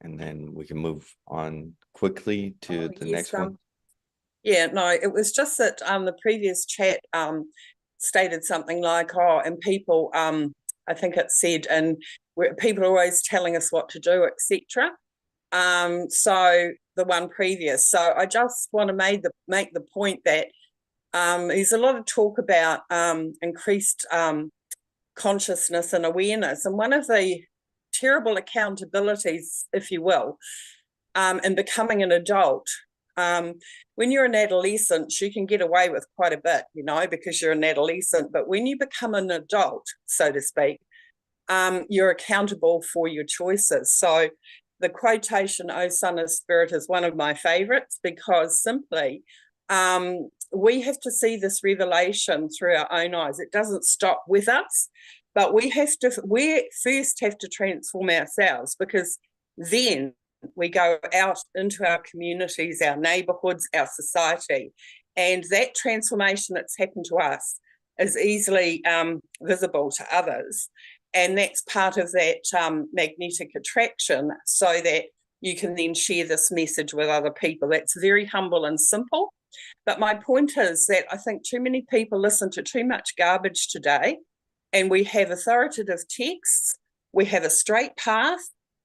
And then we can move on quickly to the next one. Yeah, no, it was just that the previous chat stated something like, and people, I think it said, and people are always telling us what to do, etc. So the one previous. So I just want to make the point that there's a lot of talk about increased consciousness and awareness, and one of the terrible accountabilities, if you will, in becoming an adult. When you're an adolescent, you can get away with quite a bit, because you're an adolescent. But when you become an adult, so to speak, you're accountable for your choices. So the quotation, "O Son of Spirit," is one of my favorites, because simply we have to see this revelation through our own eyes. It doesn't stop with us, but we first have to transform ourselves, because then we go out into our communities, our neighborhoods, our society, and that transformation that's happened to us is easily visible to others. And that's part of that magnetic attraction, so that you can then share this message with other people. That's very humble and simple, But my point is that I think too many people listen to too much garbage today, and we have authoritative texts, we have a straight path,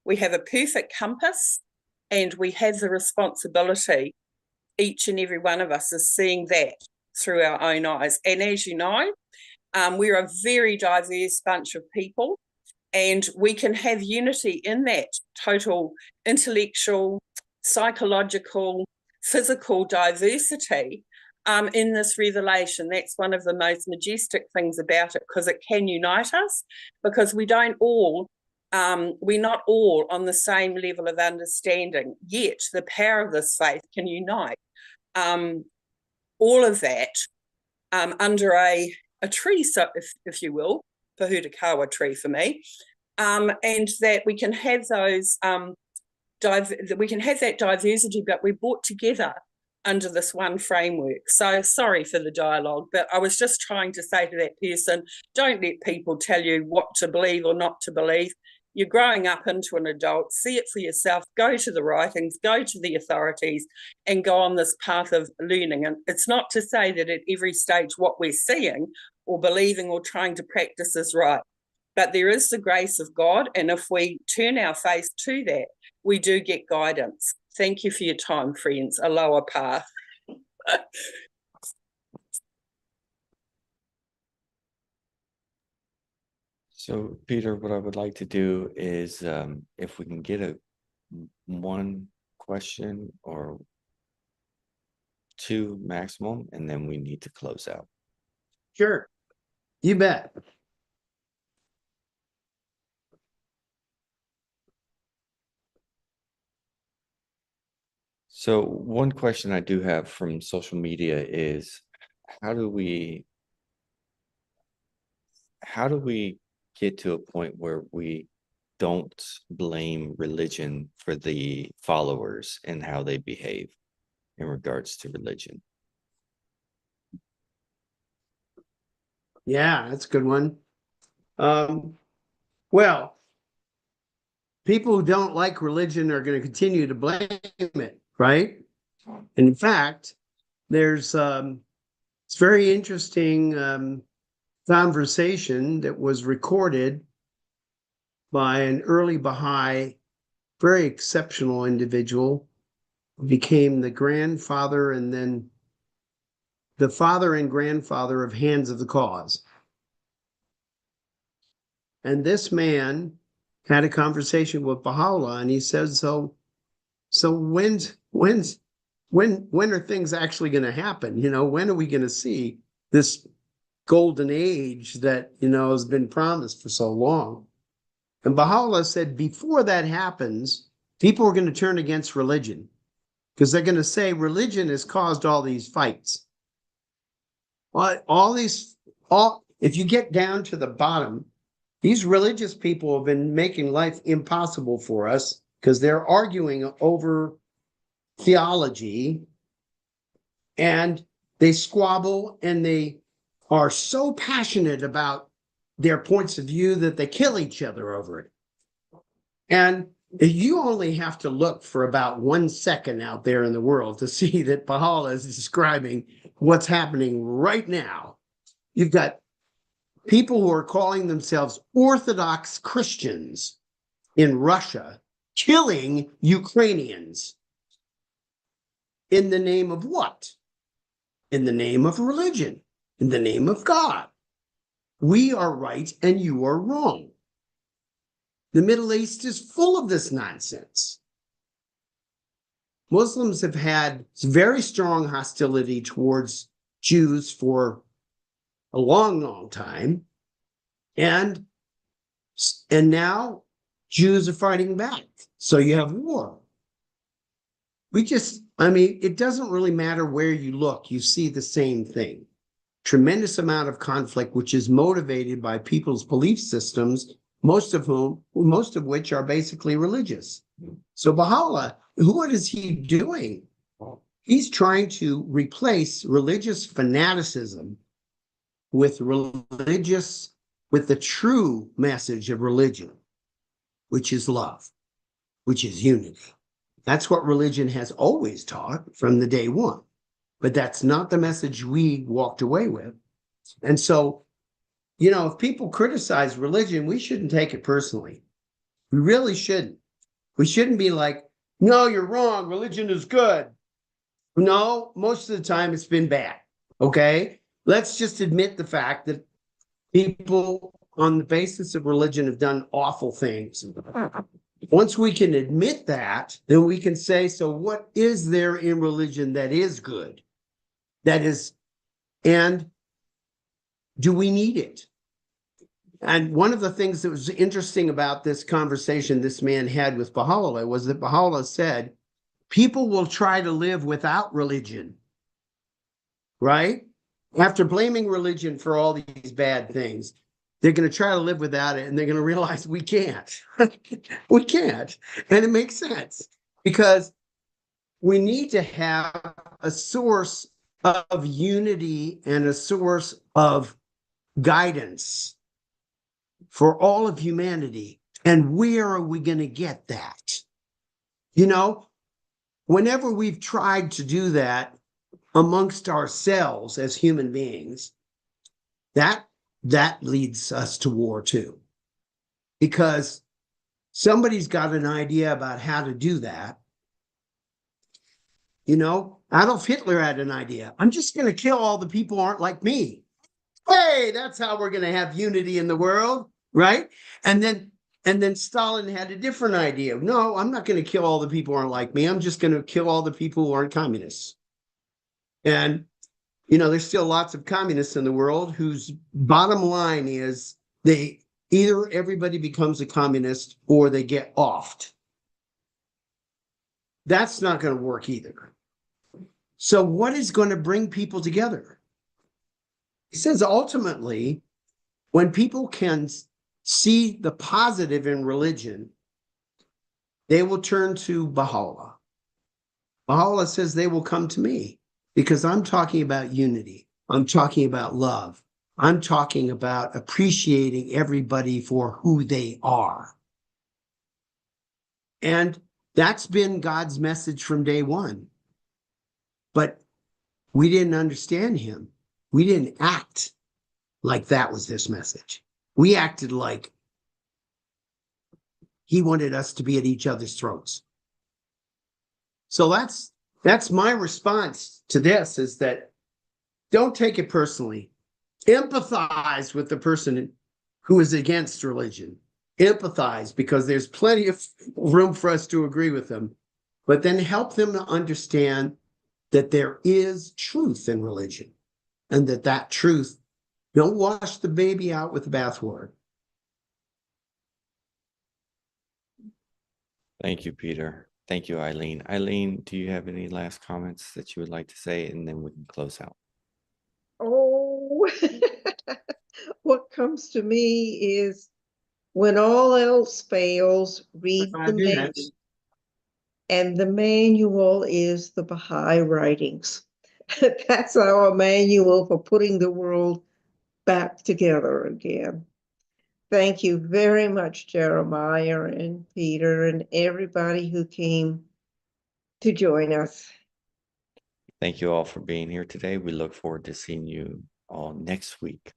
we have a perfect compass, and we have the responsibility, each and every one of us is seeing that through our own eyes. And as you know, we're a very diverse bunch of people, and we can have unity in that total intellectual, psychological, physical diversity in this revelation. That's one of the most majestic things about it, because it can unite us, because we don't all, we're not all on the same level of understanding, yet the power of this faith can unite all of that under a tree, so if you will, Pahutakawa tree for me, and that we can have those we can have that diversity, but we're brought together under this one framework. So sorry for the dialogue, but I was just trying to say to that person, don't let people tell you what to believe or not to believe. You're growing up into an adult, see it for yourself, go to the writings, go to the authorities, and go on this path of learning. And it's not to say that at every stage what we're seeing or believing or trying to practice is right, but there is the grace of God, and if we turn our face to that, we do get guidance. Thank you for your time, friends. A lower path. So, Peter, what I would like to do is, if we can get one question or two maximum, and then we need to close out. Sure. You bet. So one question I do have from social media is, how do we get to a point where we don't blame religion for the followers and how they behave in regards to religion? Yeah, that's a good one. Well, people who don't like religion are going to continue to blame it, right? And in fact, there's it's very interesting conversation that was recorded by an early Baha'i, very exceptional individual, who became the grandfather and then the father and grandfather of Hands of the Cause. And this man had a conversation with Baha'u'llah, and he says, so when are things actually going to happen? You know, when are we going to see this golden age that, you know, has been promised for so long? And Baha'u'llah said, before that happens, people are going to turn against religion, because they're going to say religion has caused all these fights. If you get down to the bottom, these religious people have been making life impossible for us because they're arguing over theology, and they squabble, and they are so passionate about their points of view that they kill each other over it. And you only have to look for about 1 second out there in the world to see that Baha'u'llah is describing what's happening right now. You've got people who are calling themselves Orthodox Christians in Russia killing Ukrainians. In the name of what? In the name of religion, in the name of God. We are right and you are wrong. The Middle East is full of this nonsense. Muslims have had very strong hostility towards Jews for a long, long time. And now Jews are fighting back. So you have war. It doesn't really matter where you look, you see the same thing. Tremendous amount of conflict, which is motivated by people's belief systems, most of which are basically religious. So Baha'u'llah, what is he doing? He's trying to replace religious fanaticism with the true message of religion, which is love, which is unity. That's what religion has always taught from the day one. but that's not the message we walked away with. And so, if people criticize religion, we shouldn't take it personally. We really shouldn't. We shouldn't be like, no, you're wrong. Religion is good. No, most of the time it's been bad. Okay. Let's just admit the fact that people on the basis of religion have done awful things. Once we can admit that, then we can say, so what is there in religion that is good? And do we need it? And one of the things that was interesting about this conversation this man had with Baha'u'llah was that Baha'u'llah said, people will try to live without religion, right? After blaming religion for all these bad things, they're going to try to live without it, and they're going to realize we can't. We can't. And it makes sense because we need to have a source of unity and a source of guidance for all of humanity. And where are we going to get that? Whenever we've tried to do that amongst ourselves as human beings, that leads us to war too. Because somebody's got an idea about how to do that. Adolf Hitler had an idea. I'm just going to kill all the people who aren't like me. Hey, that's how we're going to have unity in the world, right? And then Stalin had a different idea. No, I'm not going to kill all the people who aren't like me. I'm just going to kill all the people who aren't communists. And, there's still lots of communists in the world whose bottom line is either everybody becomes a communist or they get offed. That's not going to work either. So what is going to bring people together? He says ultimately, when people can see the positive in religion, they will turn to Baha'u'llah. Baha'u'llah says they will come to me because I'm talking about unity. I'm talking about love. I'm talking about appreciating everybody for who they are. And that's been God's message from day one. But we didn't understand him. We didn't act like that was this message. We acted like he wanted us to be at each other's throats. So that's my response to this, is that don't take it personally. Empathize with the person who is against religion. Empathize, because there's plenty of room for us to agree with them, but then help them to understand that there is truth in religion, and that truth, don't wash the baby out with the bathwater. Thank you, Peter. Thank you, Eileen. Eileen, do you have any last comments that you would like to say, and then we can close out? Oh, what comes to me is, when all else fails, read the manual. And the manual is the Baha'i writings. That's our manual for putting the world back together again. Thank you very much, Jeremiah and Peter and everybody who came to join us. Thank you all for being here today. We look forward to seeing you all next week.